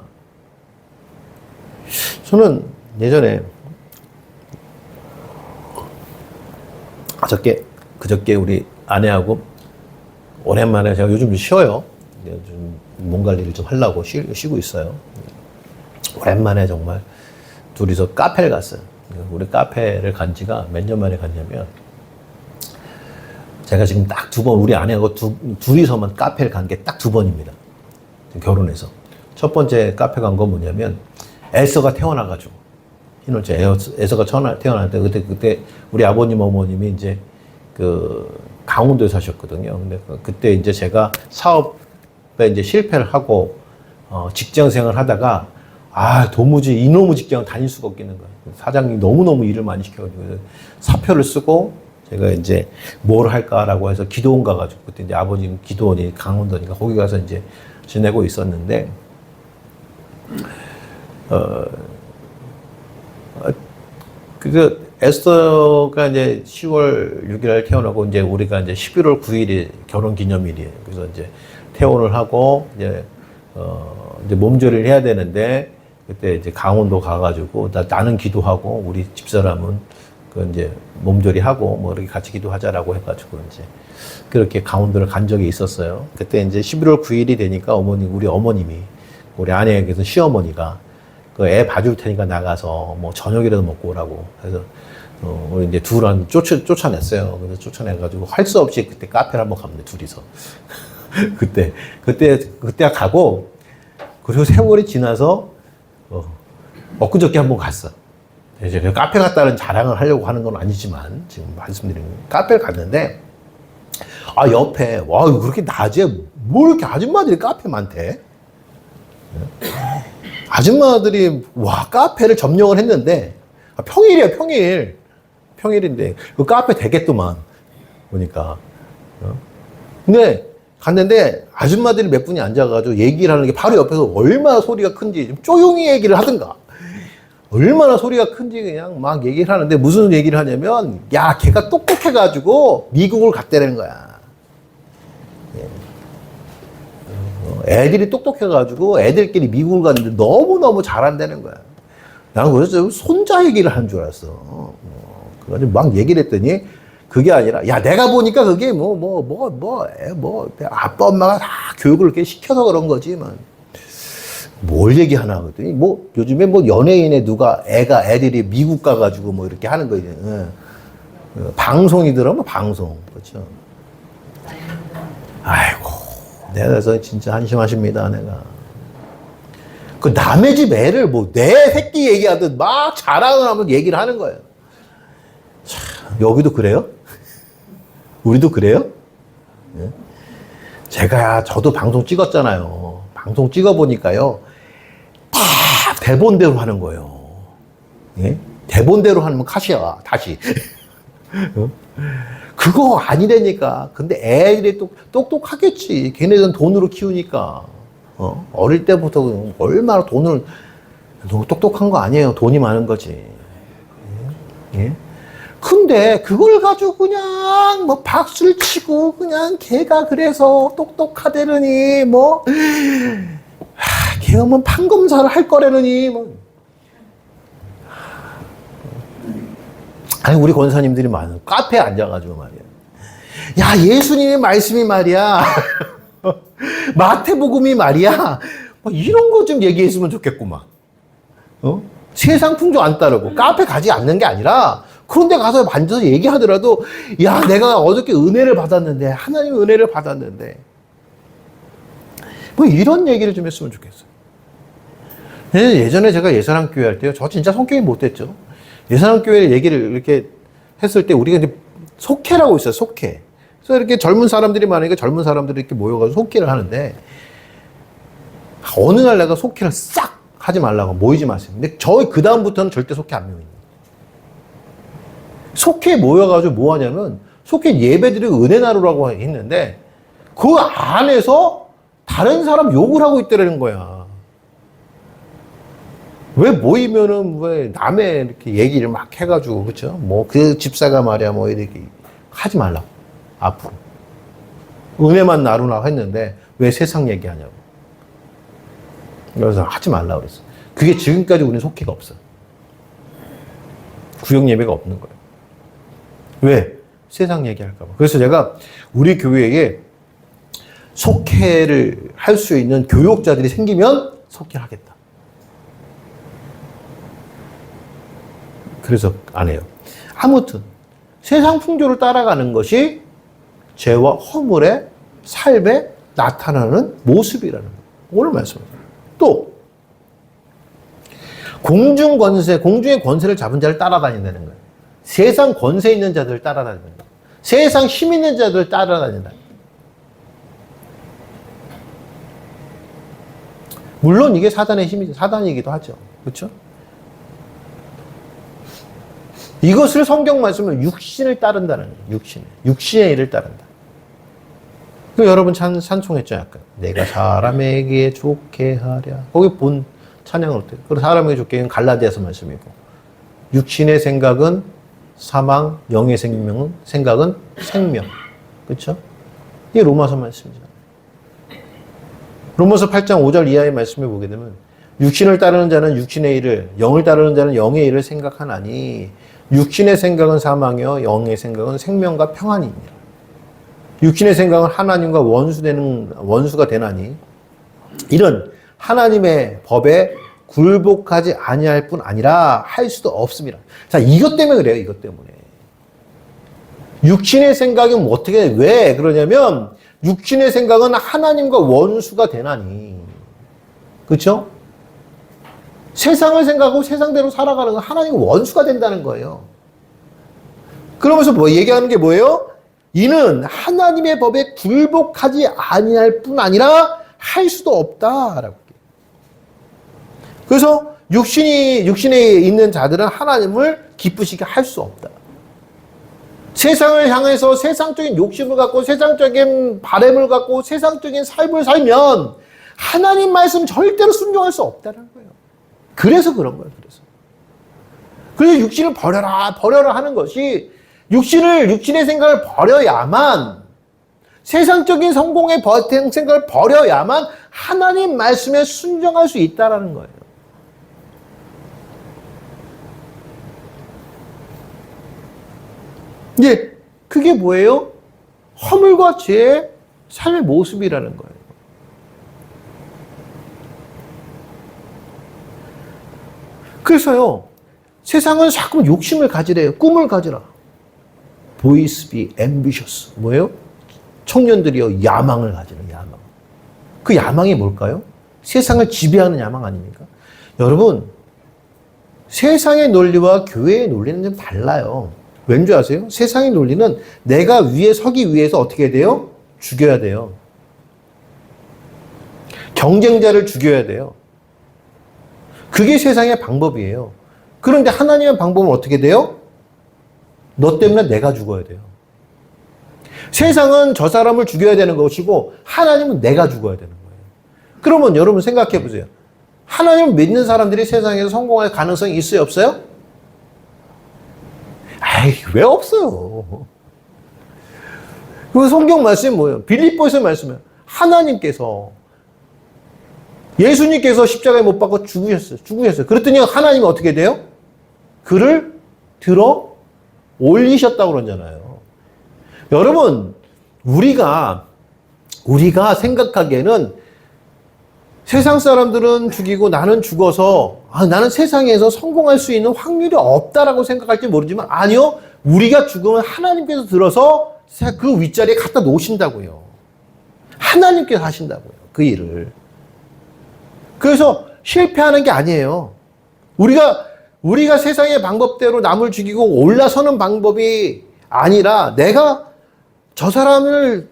S1: 저는 예전에 그저께 우리 아내하고 오랜만에, 제가 요즘 좀 쉬어요. 요즘 몸 관리를 좀 하려고 쉬고 있어요. 오랜만에 정말 둘이서 카페를 갔어요. 우리 카페를 간 지가 몇 년 만에 갔냐면, 제가 지금 딱 2번, 우리 아내하고 둘이서만 카페를 간 게 딱 2번입니다. 결혼해서. 첫 번째 카페 간 건 뭐냐면, 에서가 태어나가지고, 희놀자 에서가 태어날 때, 그때 우리 아버님, 어머님이 이제 강원도에 사셨거든요. 근데 그때 이제 제가 사업에 이제 실패를 하고, 직장 생활을 하다가, 도무지 이놈의 직장을 다닐 수가 없겠는 거예요. 사장님이 너무너무 일을 많이 시켜가지고, 사표를 쓰고, 제가 이제 뭘 할까라고 해서 기도원 가가지고, 그때 이제 아버님 기도원이 강원도니까 거기 가서 이제 지내고 있었는데, 에스더가 이제 10월 6일 태어나고, 이제 우리가 이제 11월 9일이 결혼 기념일이에요. 그래서 이제 퇴원을 하고, 이제 몸조리를 해야 되는데, 그때 이제 강원도 가가지고, 나는 기도하고, 우리 집사람은 이제 몸조리하고, 뭐 이렇게 같이 기도하자라고 해가지고, 이제 그렇게 강원도를 간 적이 있었어요. 그때 이제 11월 9일이 되니까 우리 어머님이, 우리 아내에게서 시어머니가 그 애 봐줄 테니까 나가서 뭐 저녁이라도 먹고 오라고. 그래서 우리 이제 둘은 쫓아냈어요. 그래서 쫓아내가지고 할 수 없이 그때 카페를 한번 갑니다, 둘이서. 그때 가고, 그리고 세월이 지나서 엊그저께 한번 갔어. 이제 카페 갔다는 자랑을 하려고 하는 건 아니지만, 지금 말씀드리는 카페를 갔는데, 옆에, 와, 그렇게 낮에 뭐 이렇게 아줌마들이 카페 많대? 아줌마들이, 카페를 점령을 했는데, 평일이야, 평일. 평일인데, 그 카페 되겠더만, 보니까. 근데, 갔는데, 아줌마들이 몇 분이 앉아가지고 얘기를 하는 게 바로 옆에서 얼마나 소리가 큰지, 좀 조용히 얘기를 하든가. 얼마나 소리가 큰지 그냥 막 얘기를 하는데, 무슨 얘기를 하냐면, 야, 걔가 똑똑해가지고 미국을 갔다는 거야. 애들이 똑똑해가지고 애들끼리 미국을 갔는데 너무너무 잘한다는 거야. 나는 그래서 손자 얘기를 하는 줄 알았어. 그래가지고 막 얘기를 했더니, 그게 아니라, 야, 내가 보니까 그게 아빠, 엄마가 다 교육을 이렇게 시켜서 그런 거지, 뭘 얘기하나 그랬더니, 요즘에 연예인에 애들이 미국 가가지고 이렇게 하는 거, 방송이더라, 방송. 그렇죠. 아이고. 내가 그래서 진짜 한심하십니다, 내가. 그 남의 집 애를 내 새끼 얘기하듯 막 자랑을 하면서 얘기를 하는 거예요. 참, 여기도 그래요? 우리도 그래요? 네? 저도 방송 찍었잖아요. 방송 찍어보니까요, 다 대본대로 하는 거예요. 예? 대본대로 하면 컷이야, 다시. 그거 아니라니까. 근데 애들이 똑똑하겠지. 걔네들은 돈으로 키우니까. 어릴 때부터 얼마나 똑똑한 거 아니에요. 돈이 많은 거지. 예? 근데 그걸 가지고 그냥 박수를 치고 그냥 걔가 그래서 똑똑하다느니 걔가 판검사를 할 거라느니 아니, 우리 권사님들이 많아. 카페에 앉아가지고 말이야. 야, 예수님의 말씀이 말이야. 마태복음이 말이야. 이런 거 좀 얘기했으면 좋겠구만. 세상 풍조 안 따르고 카페 가지 않는 게 아니라, 그런데 가서 앉아서 얘기하더라도, 야, 내가 어저께 은혜를 받았는데, 하나님의 은혜를 받았는데, 이런 얘기를 좀 했으면 좋겠어요. 예전에 제가 예사랑 교회 할 때요, 저 진짜 성격이 못됐죠. 예사랑 교회 얘기를 이렇게 했을 때, 우리가 이제 속회라고 있어요, 속회. 그래서 이렇게 젊은 사람들이 많으니까 젊은 사람들이 이렇게 모여가지고 속기를 하는데, 어느 날 내가 속기를 싹 하지 말라고, 모이지 마세요. 근데 그다음부터는 절대 속기 안 모입니다. 속기에 모여가지고 뭐 하냐면, 속기 예배드리고 은혜 나누라고 했는데, 그 안에서 다른 사람 욕을 하고 있더라는 거야. 왜 모이면은 왜 남의 이렇게 얘기를 막 해가지고, 그쵸? 뭐 그 집사가 말이야, 뭐 이렇게 하지 말라고. 앞으로. 은혜만 나누라고 했는데, 왜 세상 얘기하냐고. 그래서 하지 말라고 그랬어. 그게 지금까지 우리는 속기가 없어. 구역 예배가 없는 거예요. 왜? 세상 얘기할까봐. 그래서 제가 우리 교회에 속회를 할 수 있는 교육자들이 생기면 속회를 하겠다. 그래서 안 해요. 아무튼 세상 풍조를 따라가는 것이 죄와 허물의 삶에 나타나는 모습이라는 거예요. 오늘 말씀입니다. 또 공중의 권세를 잡은 자를 따라다닌다는 거예요. 세상 권세 있는 자들을 따라다닌다. 세상 힘 있는 자들을 따라다닌다. 물론 이게 사단의 힘이죠. 사단이기도 하죠. 그렇죠? 이것을 성경 말씀은 육신을 따른다는 거예요. 육신의 일을 따른다. 그 여러분 찬송했죠, 약간. 내가 사람에게 좋게 하랴. 거기 본 찬양은 어때요? 그리고 사람에게 좋게는 갈라디아서 말씀이고, 육신의 생각은 사망, 영의 생명은 생각은 생명. 그렇죠? 이게 로마서 말씀이잖아요. 로마서 8장 5절 이하의 말씀을 보게 되면, 육신을 따르는 자는 육신의 일을, 영을 따르는 자는 영의 일을 생각하나니 육신의 생각은 사망이요 영의 생각은 생명과 평안이니라. 육신의 생각은 하나님과 원수가 되나니 이런 하나님의 법에 굴복하지 아니할 뿐 아니라 할 수도 없습니다. 자, 이것 때문에 그래요. 이것 때문에. 육신의 생각은 뭐 어떻게, 왜 그러냐면 육신의 생각은 하나님과 원수가 되나니. 그렇죠? 세상을 생각하고 세상대로 살아가는 건 하나님과 원수가 된다는 거예요. 그러면서 뭐 얘기하는 게 뭐예요? 이는 하나님의 법에 굴복하지 아니할 뿐 아니라 할 수도 없다라고. 그래서 육신에 있는 자들은 하나님을 기쁘시게 할 수 없다. 세상을 향해서 세상적인 욕심을 갖고 세상적인 바램을 갖고 세상적인 삶을 살면 하나님 말씀 절대로 순종할 수 없다는 거예요. 그래서 그런 거예요. 그래서 육신을 버려라 하는 것이 육신의 생각을 버려야만, 세상적인 성공의 생각을 버려야만 하나님 말씀에 순종할 수 있다는 거예요. 이제 그게 뭐예요? 허물과 죄의 삶의 모습이라는 거예요. 그래서요, 세상은 자꾸 욕심을 가지래요. 꿈을 가지라. Boys be ambitious. 뭐예요? 청년들이요, 야망을 가지라, 야망. 그 야망이 뭘까요? 세상을 지배하는 야망 아닙니까? 여러분, 세상의 논리와 교회의 논리는 좀 달라요. 왠지 아세요? 세상의 논리는 내가 위에 서기 위해서 어떻게 돼요? 죽여야 돼요. 경쟁자를 죽여야 돼요. 그게 세상의 방법이에요. 그런데 하나님의 방법은 어떻게 돼요? 너 때문에 내가 죽어야 돼요. 세상은 저 사람을 죽여야 되는 것이고 하나님은 내가 죽어야 되는 거예요. 그러면 여러분 생각해 보세요. 하나님을 믿는 사람들이 세상에서 성공할 가능성이 있어요? 없어요? 아이, 왜 없어요? 그 성경 말씀이 뭐예요? 빌립보에서 말씀이에요. 하나님께서, 예수님께서 십자가에 못 박고 죽으셨어요. 그랬더니 하나님이 어떻게 돼요? 그를 들어 올리셨다고 그러잖아요. 여러분, 우리가 생각하기에는 세상 사람들은 죽이고 나는 죽어서 나는 세상에서 성공할 수 있는 확률이 없다라고 생각할지 모르지만 아니요. 우리가 죽으면 하나님께서 들어서 그 윗자리에 갖다 놓으신다고요. 하나님께서 하신다고요. 그 일을. 그래서 실패하는 게 아니에요. 우리가 세상의 방법대로 남을 죽이고 올라서는 방법이 아니라 내가 저 사람을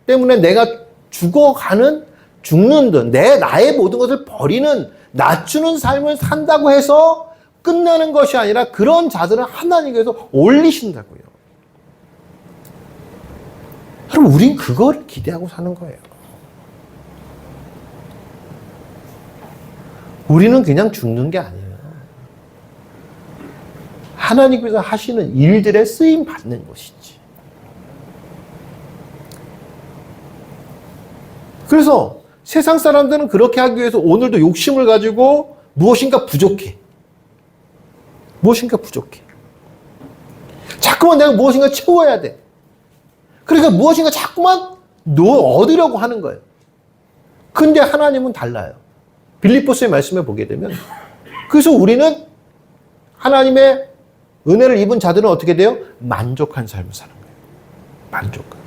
S1: 때문에 내가 죽는 나의 모든 것을 버리는, 낮추는 삶을 산다고 해서 끝나는 것이 아니라 그런 자들은 하나님께서 올리신다고요. 여러분, 우린 그걸 기대하고 사는 거예요. 우리는 그냥 죽는 게 아니에요. 하나님께서 하시는 일들에 쓰임 받는 것이지. 그래서 세상 사람들은 그렇게 하기 위해서 오늘도 욕심을 가지고 무엇인가 부족해. 무엇인가 부족해. 자꾸만 내가 무엇인가 채워야 돼. 그러니까 무엇인가 자꾸만 얻으려고 하는 거예요. 근데 하나님은 달라요. 빌립보서의 말씀을 보게 되면, 그래서 우리는 하나님의 은혜를 입은 자들은 어떻게 돼요? 만족한 삶을 사는 거예요. 만족한 삶.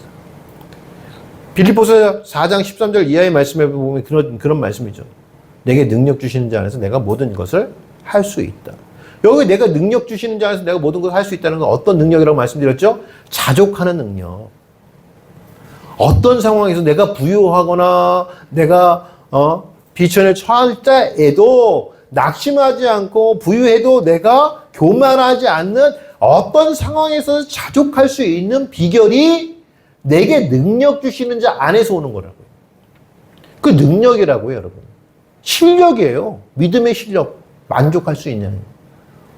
S1: 빌립보서 4장 13절 이하의 말씀에 보면 그런 말씀이죠. 내게 능력 주시는 자 안에서 내가 모든 것을 할 수 있다. 여기 내가 능력 주시는 자 안에서 내가 모든 것을 할 수 있다는 건 어떤 능력이라고 말씀드렸죠? 자족하는 능력. 어떤 상황에서 내가 부유하거나 내가 비천에 처할 때에도 낙심하지 않고 부유해도 내가 교만하지 않는 어떤 상황에서 자족할 수 있는 비결이 내게 능력 주시는 자 안에서 오는 거라고요. 그 능력이라고요, 여러분. 실력이에요. 믿음의 실력. 만족할 수 있느냐.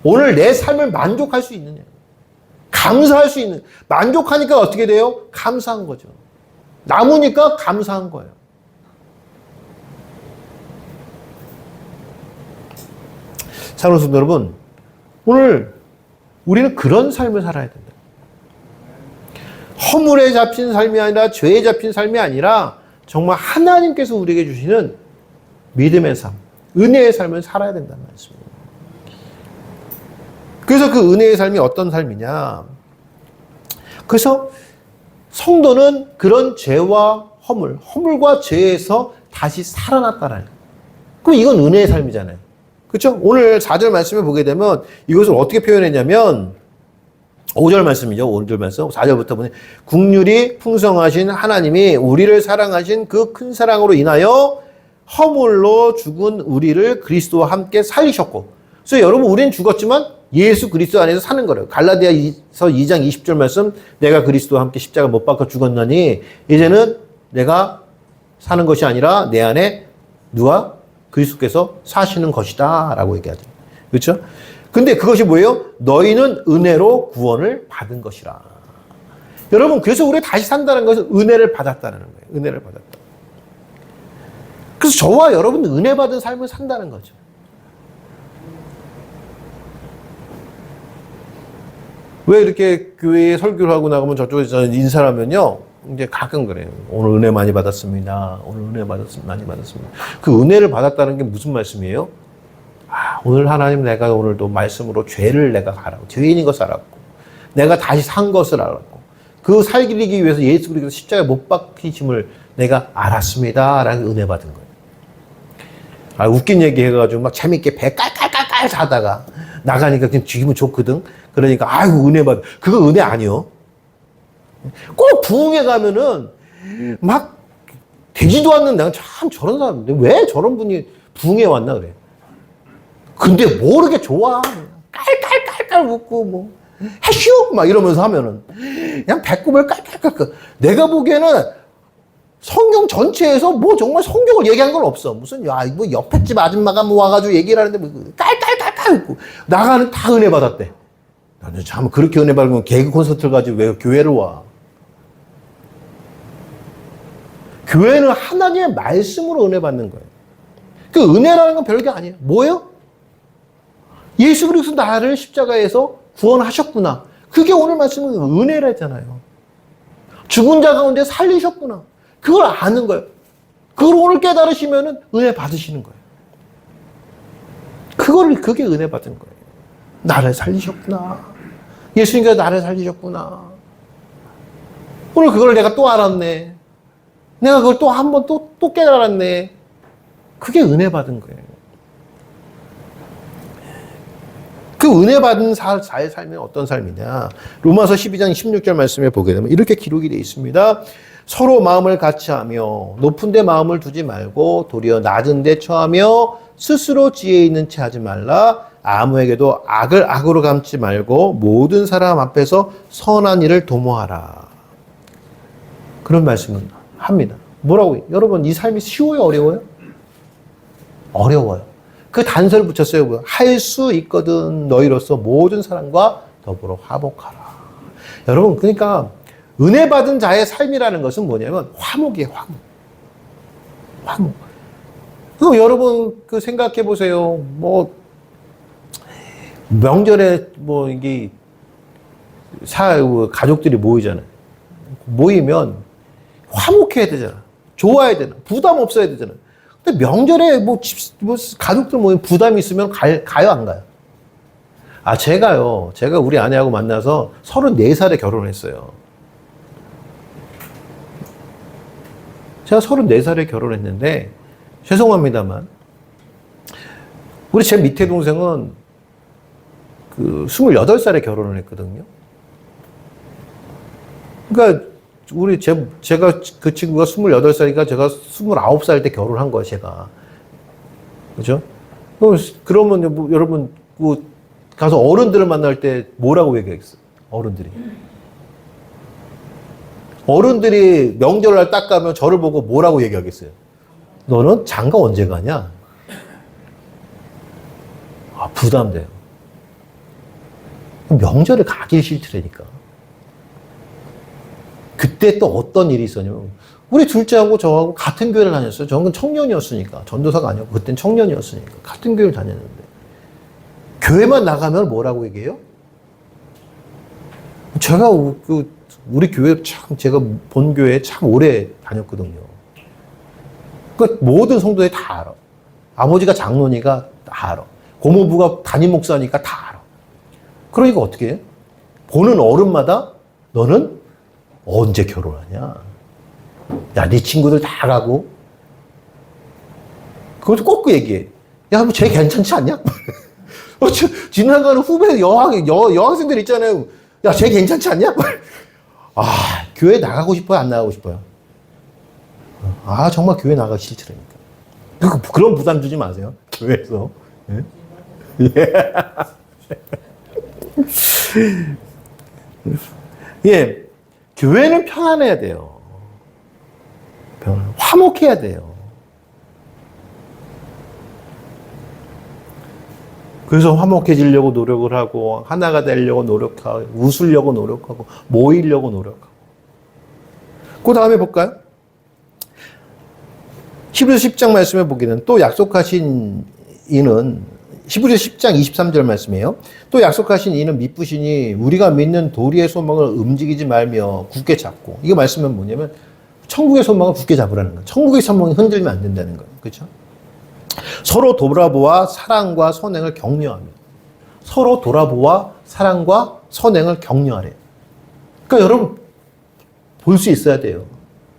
S1: 오늘 내 삶을 만족할 수 있느냐. 감사할 수 있는. 만족하니까 어떻게 돼요? 감사한 거죠. 남으니까 감사한 거예요. 사랑하는 성도 여러분, 오늘 우리는 그런 삶을 살아야 된다. 허물에 잡힌 삶이 아니라 죄에 잡힌 삶이 아니라 정말 하나님께서 우리에게 주시는 믿음의 삶, 은혜의 삶을 살아야 된다는 말씀입니다. 그래서 그 은혜의 삶이 어떤 삶이냐? 그래서 성도는 그런 죄와 허물과 죄에서 다시 살아났다라는 거예요. 그럼 이건 은혜의 삶이잖아요. 그렇죠? 오늘 4절 말씀을 보게 되면 이것을 어떻게 표현했냐면 5절 말씀이죠. 5절 말씀. 4절부터 보니 긍휼이 풍성하신 하나님이 우리를 사랑하신 그 큰 사랑으로 인하여 허물로 죽은 우리를 그리스도와 함께 살리셨고. 그래서 여러분, 우리는 죽었지만 예수 그리스도 안에서 사는 거예요. 갈라디아서 2장 20절 말씀, 내가 그리스도와 함께 십자가 못 박혀 죽었나니 이제는 내가 사는 것이 아니라 내 안에 누가? 그리스도께서 사시는 것이다 라고 얘기하죠. 그렇죠? 근데 그것이 뭐예요? 너희는 은혜로 구원을 받은 것이라. 여러분, 그래서 우리가 다시 산다는 것은 은혜를 받았다는 거예요. 은혜를 받았다. 그래서 저와 여러분은 은혜 받은 삶을 산다는 거죠. 왜 이렇게 교회에 설교를 하고 나가면 저쪽에서 인사를 하면요, 이제 가끔 그래요. 오늘 은혜 많이 받았습니다. 오늘 은혜 많이 받았습니다. 그 은혜를 받았다는 게 무슨 말씀이에요? 오늘 하나님, 내가 오늘도 말씀으로 죄를 내가 알았고, 죄인인 것을 알았고, 내가 다시 산 것을 알았고, 그 살기르기 위해서 예수 그리스도 십자가에 못 박히심을 내가 알았습니다. 라는 은혜 받은 거예요. 웃긴 얘기 해가지고 막 재밌게 배 깔깔깔깔 자다가 나가니까 그냥 기분 좋거든. 그러니까 아이고 은혜 받. 그거 은혜 아니요. 꼭 부흥회 가면은 막 되지도 않는, 내가 참 저런 사람인데 왜 저런 분이 부흥회 왔나 그래. 근데 모르게 좋아. 깔깔깔깔 웃고 뭐 해슈 막 이러면서 하면은 그냥 배꼽을 깔깔깔깔. 내가 보기에는 성경 전체에서 뭐 정말 성경을 얘기한 건 없어. 무슨 뭐 옆에 집 아줌마가 뭐 와가지고 얘기를 하는데 뭐 깔깔깔깔 웃고 나가는 다 은혜 받았대. 나는 참 그렇게 은혜 받으면 개그 콘서트를 가지고 왜 교회를 와? 교회는 하나님의 말씀으로 은혜 받는 거예요. 그 은혜라는 건 별게 아니에요. 뭐예요? 예수 그리스도 나를 십자가에서 구원하셨구나. 그게 오늘 말씀은 은혜라잖아요. 죽은 자 가운데 살리셨구나. 그걸 아는 거예요. 그걸 오늘 깨달으시면은 은혜 받으시는 거예요. 그게 은혜 받은 거예요. 나를 살리셨구나. 예수님께서 나를 살리셨구나. 오늘 그걸 내가 또 알았네. 내가 그걸 또 한 번 또 깨달았네. 그게 은혜 받은 거예요. 그 그 은혜 받은 자의 삶은 어떤 삶이냐. 로마서 12장 16절 말씀에 보게 되면 이렇게 기록이 되어 있습니다. 서로 마음을 같이하며 높은 데 마음을 두지 말고 도리어 낮은 데 처하며 스스로 지혜 있는 채 하지 말라. 아무에게도 악을 악으로 갚지 말고 모든 사람 앞에서 선한 일을 도모하라. 그런 말씀을 합니다. 뭐라고요? 여러분, 이 삶이 쉬워요? 어려워요? 어려워요. 그 단서를 붙였어요. 할 수 있거든 너희로서 모든 사람과 더불어 화목하라. 여러분, 그러니까 은혜 받은 자의 삶이라는 것은 뭐냐면 화목이에요. 화목. 그럼 여러분 그 생각해 보세요. 뭐 명절에 뭐 이게 가족들이 모이잖아요. 모이면 화목해야 되잖아. 좋아야 되나. 부담 없어야 되잖아. 근데 명절에 뭐 가족들 모이면 부담이 있으면 가요, 안 가요? 제가 우리 아내하고 만나서 34살에 결혼했어요. 제가 34살에 결혼했는데, 죄송합니다만, 우리 제 밑에 동생은 28살에 결혼을 했거든요. 그러니까, 제가 그 친구가 28살이니까 제가 29살 때 결혼한 거예요, 제가. 그죠? 그러면 뭐 여러분, 가서 어른들을 만날 때 뭐라고 얘기했어요? 어른들이 명절날 딱 가면 저를 보고 뭐라고 얘기하겠어요? 너는 장가 언제 가냐? 부담돼요. 명절에 가기 싫더라니까. 그때 또 어떤 일이 있었냐면, 우리 둘째하고 저하고 같은 교회를 다녔어요. 저는 청년이었으니까. 전도사가 아니었고, 그땐 청년이었으니까. 같은 교회를 다녔는데. 교회만 나가면 뭐라고 얘기해요? 제가 우리 교회 제가 본 교회에 참 오래 다녔거든요. 모든 성도들이 다 알아. 아버지가 장로니까 다 알아. 고모부가 담임 목사니까 다 알아. 그러니까 어떻게 해? 보는 어른마다 너는 언제 결혼하냐? 야, 네 친구들 다 가고. 그것도 꼭 얘기해. 야, 뭐 쟤 괜찮지 않냐? 지나가는 후배 여학생들 있잖아요. 야, 쟤 괜찮지 않냐? 교회 나가고 싶어요? 안 나가고 싶어요? 정말 교회 나가기 싫더라니까. 그런 부담 주지 마세요. 교회에서. 예. 예. 교회는 평안해야 돼요. 화목해야 돼요. 그래서 화목해지려고 노력을 하고, 하나가 되려고 노력하고, 웃으려고 노력하고, 모이려고 노력하고. 그 다음에 볼까요? 히브리서 10장 말씀에 보기는 또 약속하신 이는, 히브리서 10장 23절 말씀이에요. 또 약속하신 이는 미쁘시니 우리가 믿는 도리의 소망을 움직이지 말며 굳게 잡고. 이거 말씀은 뭐냐면 천국의 소망을 굳게 잡으라는 거예요. 천국의 소망이 흔들면 안 된다는 거예요. 그렇죠? 서로 돌아보아 사랑과 선행을 격려하며. 서로 돌아보아 사랑과 선행을 격려하래요. 그러니까 여러분 볼 수 있어야 돼요.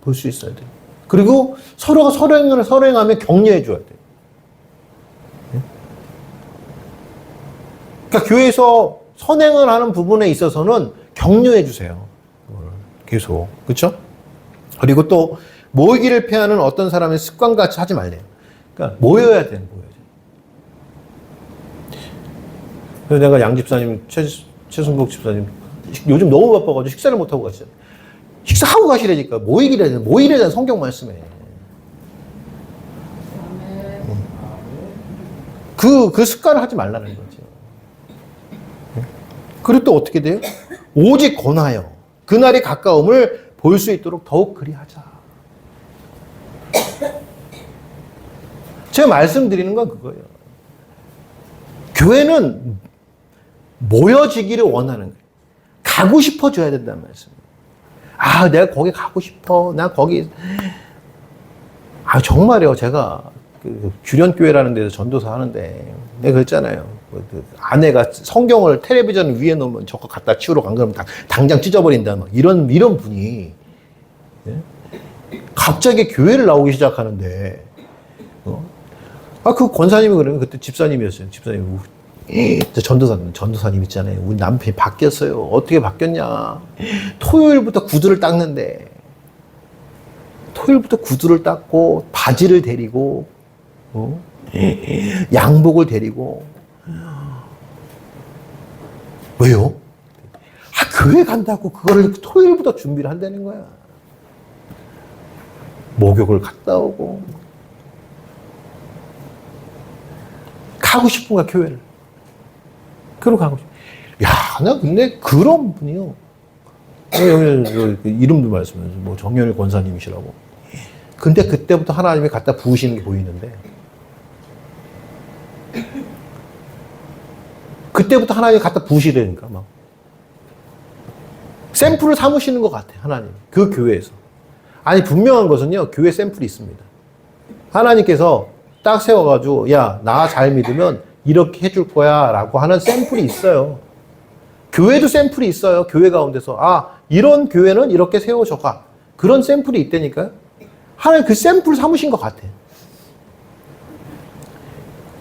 S1: 볼 수 있어야 돼요. 그리고 서로가 선행하면 격려해 줘야 돼요. 그러니까 교회에서 선행을 하는 부분에 있어서는 격려해 주세요. 계속. 그렇죠? 그리고 또 모이기를 피하는 어떤 사람의 습관같이 하지 말래요. 그러니까 모여야 돼요. 그래서 내가 양 집사님, 최순복 집사님 요즘 너무 바빠가지고 식사를 못하고 갔어요. 식사하고 가시라니까. 모이래잖아. 성경 말씀에. 그 습관을 하지 말라는 거죠. 그리고 또 어떻게 돼요? 오직 권하여 그날이 가까움을 볼 수 있도록 더욱 그리하자. 제가 말씀드리는 건 그거예요. 교회는 모여지기를 원하는 거예요. 가고 싶어져야 된다는 말씀이에요. 내가 거기 가고 싶어. 나 거기. 정말요. 제가 규련교회라는 데서 전도사 하는데 내가 그랬잖아요. 아내가 성경을 텔레비전 위에 놓으면 저거 갖다 치우러 간 거면 당장 찢어버린다. 막 이런 분이 갑자기 교회를 나오기 시작하는데 그 권사님이 그러면 그때 집사님이었어요. 집사님이 저 전도사님 있잖아요. 우리 남편이 바뀌었어요. 어떻게 바뀌었냐. 토요일부터 구두를 닦는데, 토요일부터 구두를 닦고, 바지를 데리고, 양복을 데리고. 왜요? 교회 간다고 그거를 토요일부터 준비를 한다는 거야. 목욕을 갔다 오고. 가고 싶은 거야, 교회를. 그러고 가고 싶어. 야, 나 근데 그런 분이요. 이름도 말씀하셨어요. 뭐 정연일 권사님이시라고. 근데 그때부터 하나님이 갖다 부으시는 게 보이는데. 그때부터 하나님이 갖다 부으시라니까, 막. 샘플을 삼으시는 것 같아, 하나님. 그 교회에서. 아니, 분명한 것은요, 교회 샘플이 있습니다. 하나님께서 딱 세워가지고, 야, 나 잘 믿으면 이렇게 해줄 거야, 라고 하는 샘플이 있어요. 교회도 샘플이 있어요, 교회 가운데서. 아, 이런 교회는 이렇게 세워져가. 그런 샘플이 있다니까요. 하나님 그 샘플 삼으신 것 같아.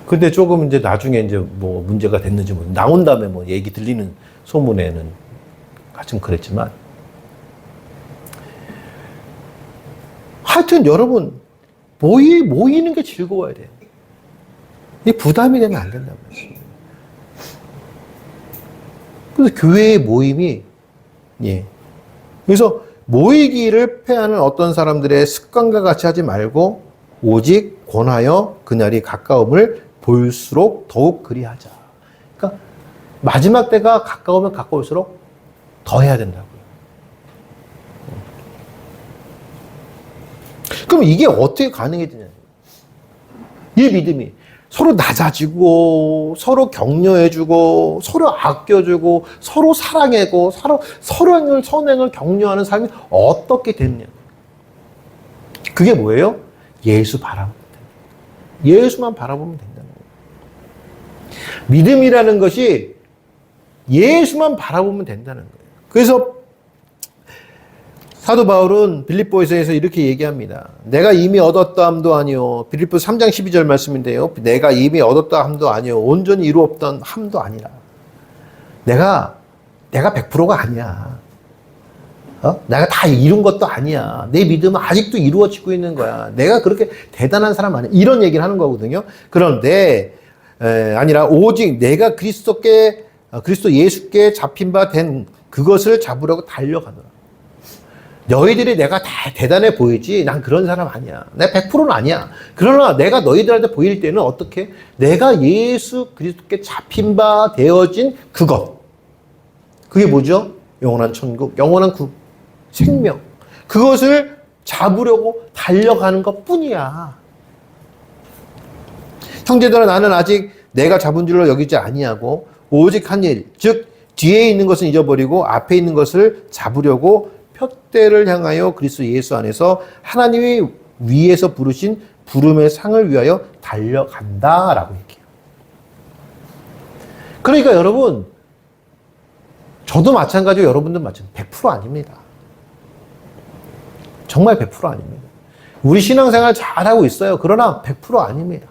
S1: 근데 조금 이제 나중에 이제 뭐 문제가 됐는지 뭐, 나온 다음에 뭐 얘기 들리는 소문에는 좀 그랬지만. 하여튼 여러분, 모이는 게 즐거워야 돼요. 이게 부담이 되면 안 된단 말이에요. 그래서 교회의 모임이, 예. 그래서 모이기를 패하는 어떤 사람들의 습관과 같이 하지 말고, 오직 권하여 그날이 가까움을 볼수록 더욱 그리하자. 그러니까, 마지막 때가 가까우면 가까울수록 더 해야 된다고요. 그럼 이게 어떻게 가능해지냐? 이 믿음이 서로 낮아지고, 서로 격려해주고, 서로 아껴주고, 서로 사랑하고, 서로 선행을 격려하는 삶이 어떻게 됐냐? 그게 뭐예요? 예수 바라보면 돼요. 예수만 바라보면 된다는 거예요. 믿음이라는 것이 예수만 바라보면 된다는 거예요. 그래서 사도 바울은 빌립보에서 이렇게 얘기합니다. 내가 이미 얻었다 함도 아니요. 빌립보 3장 12절 말씀인데요. 내가 이미 얻었다 함도 아니요. 온전히 이루었던 함도 아니라. 내가 100%가 아니야. 내가 다 이룬 것도 아니야. 내 믿음은 아직도 이루어지고 있는 거야. 내가 그렇게 대단한 사람 아니야. 이런 얘기를 하는 거거든요. 그런데 아니라 오직 내가 그리스도 예수께 잡힌 바 된 그것을 잡으려고 달려가노라. 너희들이 내가 다 대단해 보이지 난 그런 사람 아니야. 내가 100%는 아니야. 그러나 내가 너희들한테 보일 때는 어떻게? 내가 예수 그리스도께 잡힌 바 되어진 그것. 그게 뭐죠? 영원한 천국, 영원한 생명. 그것을 잡으려고 달려가는 것 뿐이야. 형제들아, 나는 아직 내가 잡은 줄로 여기지 아니하고 오직 한 일, 즉 뒤에 있는 것은 잊어버리고 앞에 있는 것을 잡으려고 표대를 향하여 그리스도 예수 안에서 하나님이 위에서 부르신 부름의 상을 위하여 달려간다라고 얘기해요. 그러니까 여러분, 저도 마찬가지고 여러분도 마찬가지고 100% 아닙니다. 정말 100% 아닙니다. 우리 신앙생활 잘하고 있어요. 그러나 100% 아닙니다.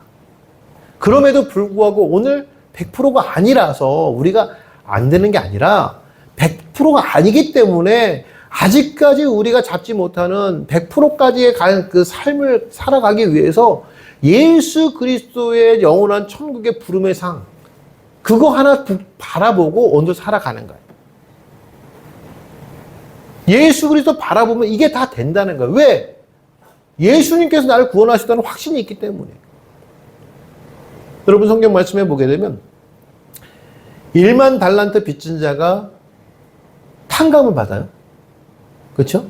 S1: 그럼에도 불구하고 오늘 100%가 아니라서 우리가 안 되는 게 아니라 100%가 아니기 때문에 아직까지 우리가 잡지 못하는 100%까지의 그 삶을 살아가기 위해서 예수 그리스도의 영원한 천국의 부름의 상, 그거 하나 바라보고 오늘 살아가는 거예요. 예수 그리스도 바라보면 이게 다 된다는 거예요. 왜? 예수님께서 나를 구원하셨다는 확신이 있기 때문에. 여러분 성경 말씀해 보게 되면 1만 달란트 빚진 자가 탕감을 받아요. 그렇죠?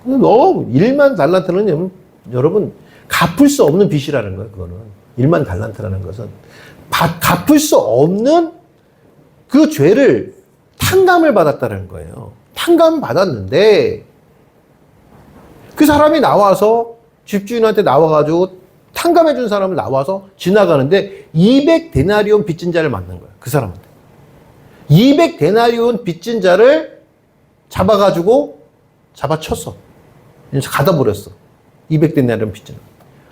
S1: 1만 달란트는 여러분 갚을 수 없는 빚이라는 거예요. 그거는 1만 달란트라는 것은 갚을 수 없는 그 죄를 탕감을 받았다는 거예요. 탕감 받았는데 그 사람이 나와서 집주인한테 나와가지고 탕감해 준 사람을 나와서 지나가는데 200데나리온 빚진 자를 만난 거예요. 그 사람한테 200데나리온 빚진 자를 잡아쳤어. 가다 버렸어. 200데나리온 빚진.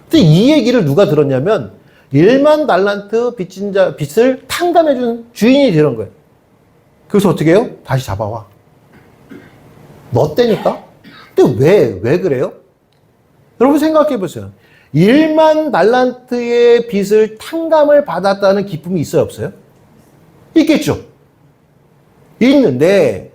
S1: 근데 이 얘기를 누가 들었냐면 1만 달란트 빚을 탕감해준 주인이 되는 거예요. 그래서 어떻게 해요? 다시 잡아와. 너 때니까? 근데 왜 그래요? 여러분 생각해 보세요. 1만 달란트의 빚을 탕감을 받았다는 기쁨이 있어요, 없어요? 있겠죠. 있는데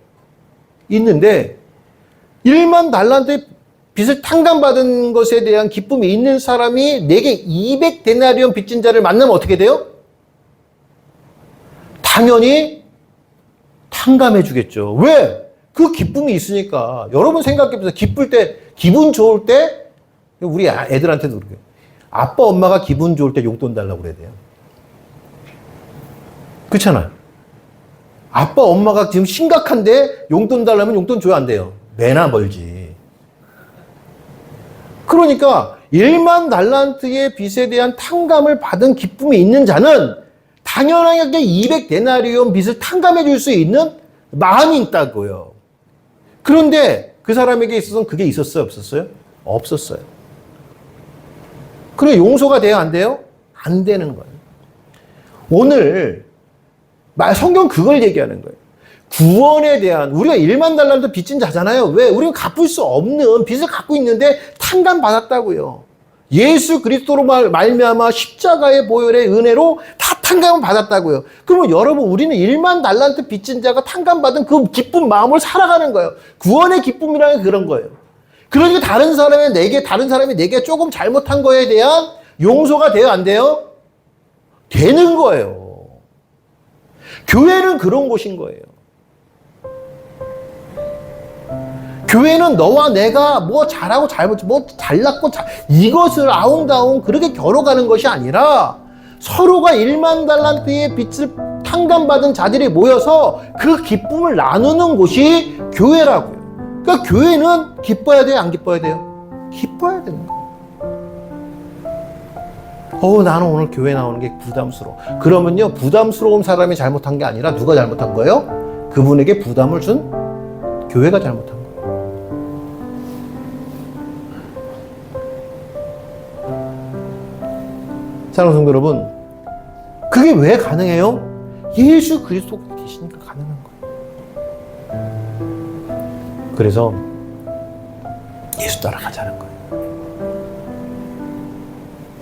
S1: 1만 달란트의 빚을 탕감받은 것에 대한 기쁨이 있는 사람이 내게 200데나리온 빚진 자를 만나면 어떻게 돼요? 당연히 탕감해 주겠죠. 왜? 그 기쁨이 있으니까. 여러분 생각해 보세요. 기쁠 때, 기분 좋을 때, 우리 애들한테도 그래요. 아빠, 엄마가 기분 좋을 때 용돈 달라고 그래야 돼요. 그렇잖아요. 아빠, 엄마가 지금 심각한데 용돈 달라면 용돈 줘야 안 돼요. 매나 멀지. 그러니까 1만 달란트의 빚에 대한 탕감을 받은 기쁨이 있는 자는 당연하게 200데나리온 빚을 탕감해 줄 수 있는 마음이 있다고요. 그런데 그 사람에게 있어서는 그게 있었어요? 없었어요? 없었어요. 그래 용서가 돼요? 안 돼요? 안 되는 거예요. 오늘 성경 그걸 얘기하는 거예요. 구원에 대한, 우리가 1만 달란트 빚진 자잖아요. 왜? 우리는 갚을 수 없는 빚을 갖고 있는데 탕감받았다고요. 예수 그리스도로 말미암아 십자가의 보혈의 은혜로 다 탕감을 받았다고요. 그러면 여러분, 우리는 1만 달란트 빚진 자가 탕감받은 그 기쁜 마음을 살아가는 거예요. 구원의 기쁨이라는 그런 거예요. 그러니까 다른 사람이 내게 조금 잘못한 거에 대한 용서가 돼요? 안 돼요? 되는 거예요. 교회는 그런 곳인 거예요. 교회는 너와 내가 뭐 잘하고 뭐 잘났고 이것을 아웅다웅 그렇게 겨뤄가는 것이 아니라 서로가 1만 달란트의 빚을 탕감받은 자들이 모여서 그 기쁨을 나누는 곳이 교회라고요. 그러니까 교회는 기뻐야 돼요? 안 기뻐야 돼요? 기뻐야 되는 거예요. 나는 오늘 교회 나오는 게 부담스러워. 그러면요, 부담스러운 사람이 잘못한 게 아니라 누가 잘못한 거예요? 그분에게 부담을 준 교회가 잘못한 거예요. 사랑하는 성도 여러분, 그게 왜 가능해요? 예수 그리스도가 계시니까 가능한 거예요. 그래서 예수 따라가자는 거예요.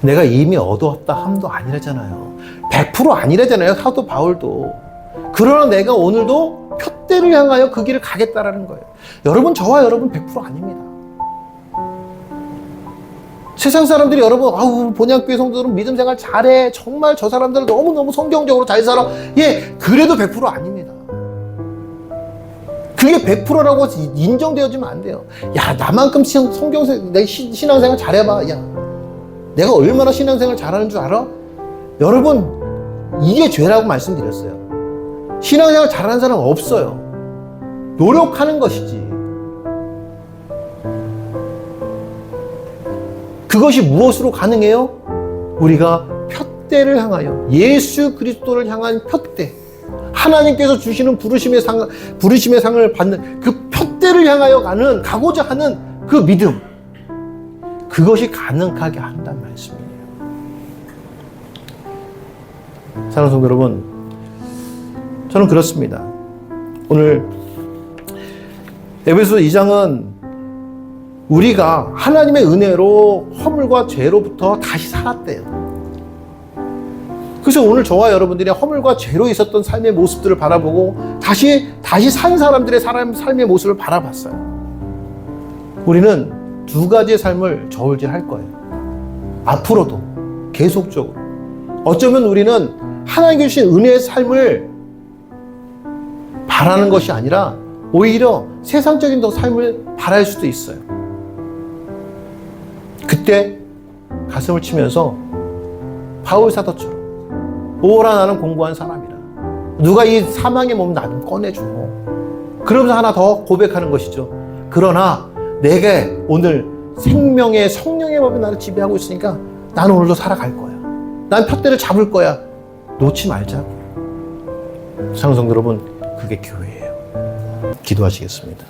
S1: 내가 이미 얻었다 함도 아니라잖아요. 100% 아니라잖아요. 사도 바울도. 그러나 내가 오늘도 푯대를 향하여 그 길을 가겠다라는 거예요. 여러분, 저와 여러분 100% 아닙니다. 세상 사람들이 여러분, 본향교회 성도들은 믿음 생활 잘해. 정말 저 사람들은 너무너무 성경적으로 잘 살아. 예, 그래도 100% 아닙니다. 그게 100%라고 인정되어지면 안 돼요. 야, 나만큼 내 신앙생활 잘해봐. 야, 내가 얼마나 신앙생활 잘하는 줄 알아? 여러분, 이게 죄라고 말씀드렸어요. 신앙생활 잘하는 사람 없어요. 노력하는 것이지. 그것이 무엇으로 가능해요? 우리가 푯대를 향하여, 예수 그리스도를 향한 푯대, 하나님께서 주시는 부르심의 상을 받는 그 푯대를 향하여 가고자 하는 그 믿음, 그것이 가능하게 한다는 말씀이에요. 사랑하는 성도 여러분, 저는 그렇습니다. 오늘 에베소 2장은 우리가 하나님의 은혜로 허물과 죄로부터 다시 살았대요. 그래서 오늘 저와 여러분들이 허물과 죄로 있었던 삶의 모습들을 바라보고 다시 산 사람들의 삶의 모습을 바라봤어요. 우리는 두 가지의 삶을 저울질할 거예요. 앞으로도 계속적으로. 어쩌면 우리는 하나님께 주신 은혜의 삶을 바라는 것이 아니라 오히려 세상적인 더 삶을 바랄 수도 있어요. 그때 가슴을 치면서 바울 사도처럼, 오라 나는 공고한 사람이라, 누가 이 사망의 몸 나 좀 꺼내줘. 그러면서 하나 더 고백하는 것이죠. 그러나 내게 오늘 생명의 성령의 법이 나를 지배하고 있으니까 나는 오늘도 살아갈 거야. 난 푯대를 잡을 거야. 놓지 말자고. 사랑하는 성도 여러분, 그게 교회예요. 기도하시겠습니다.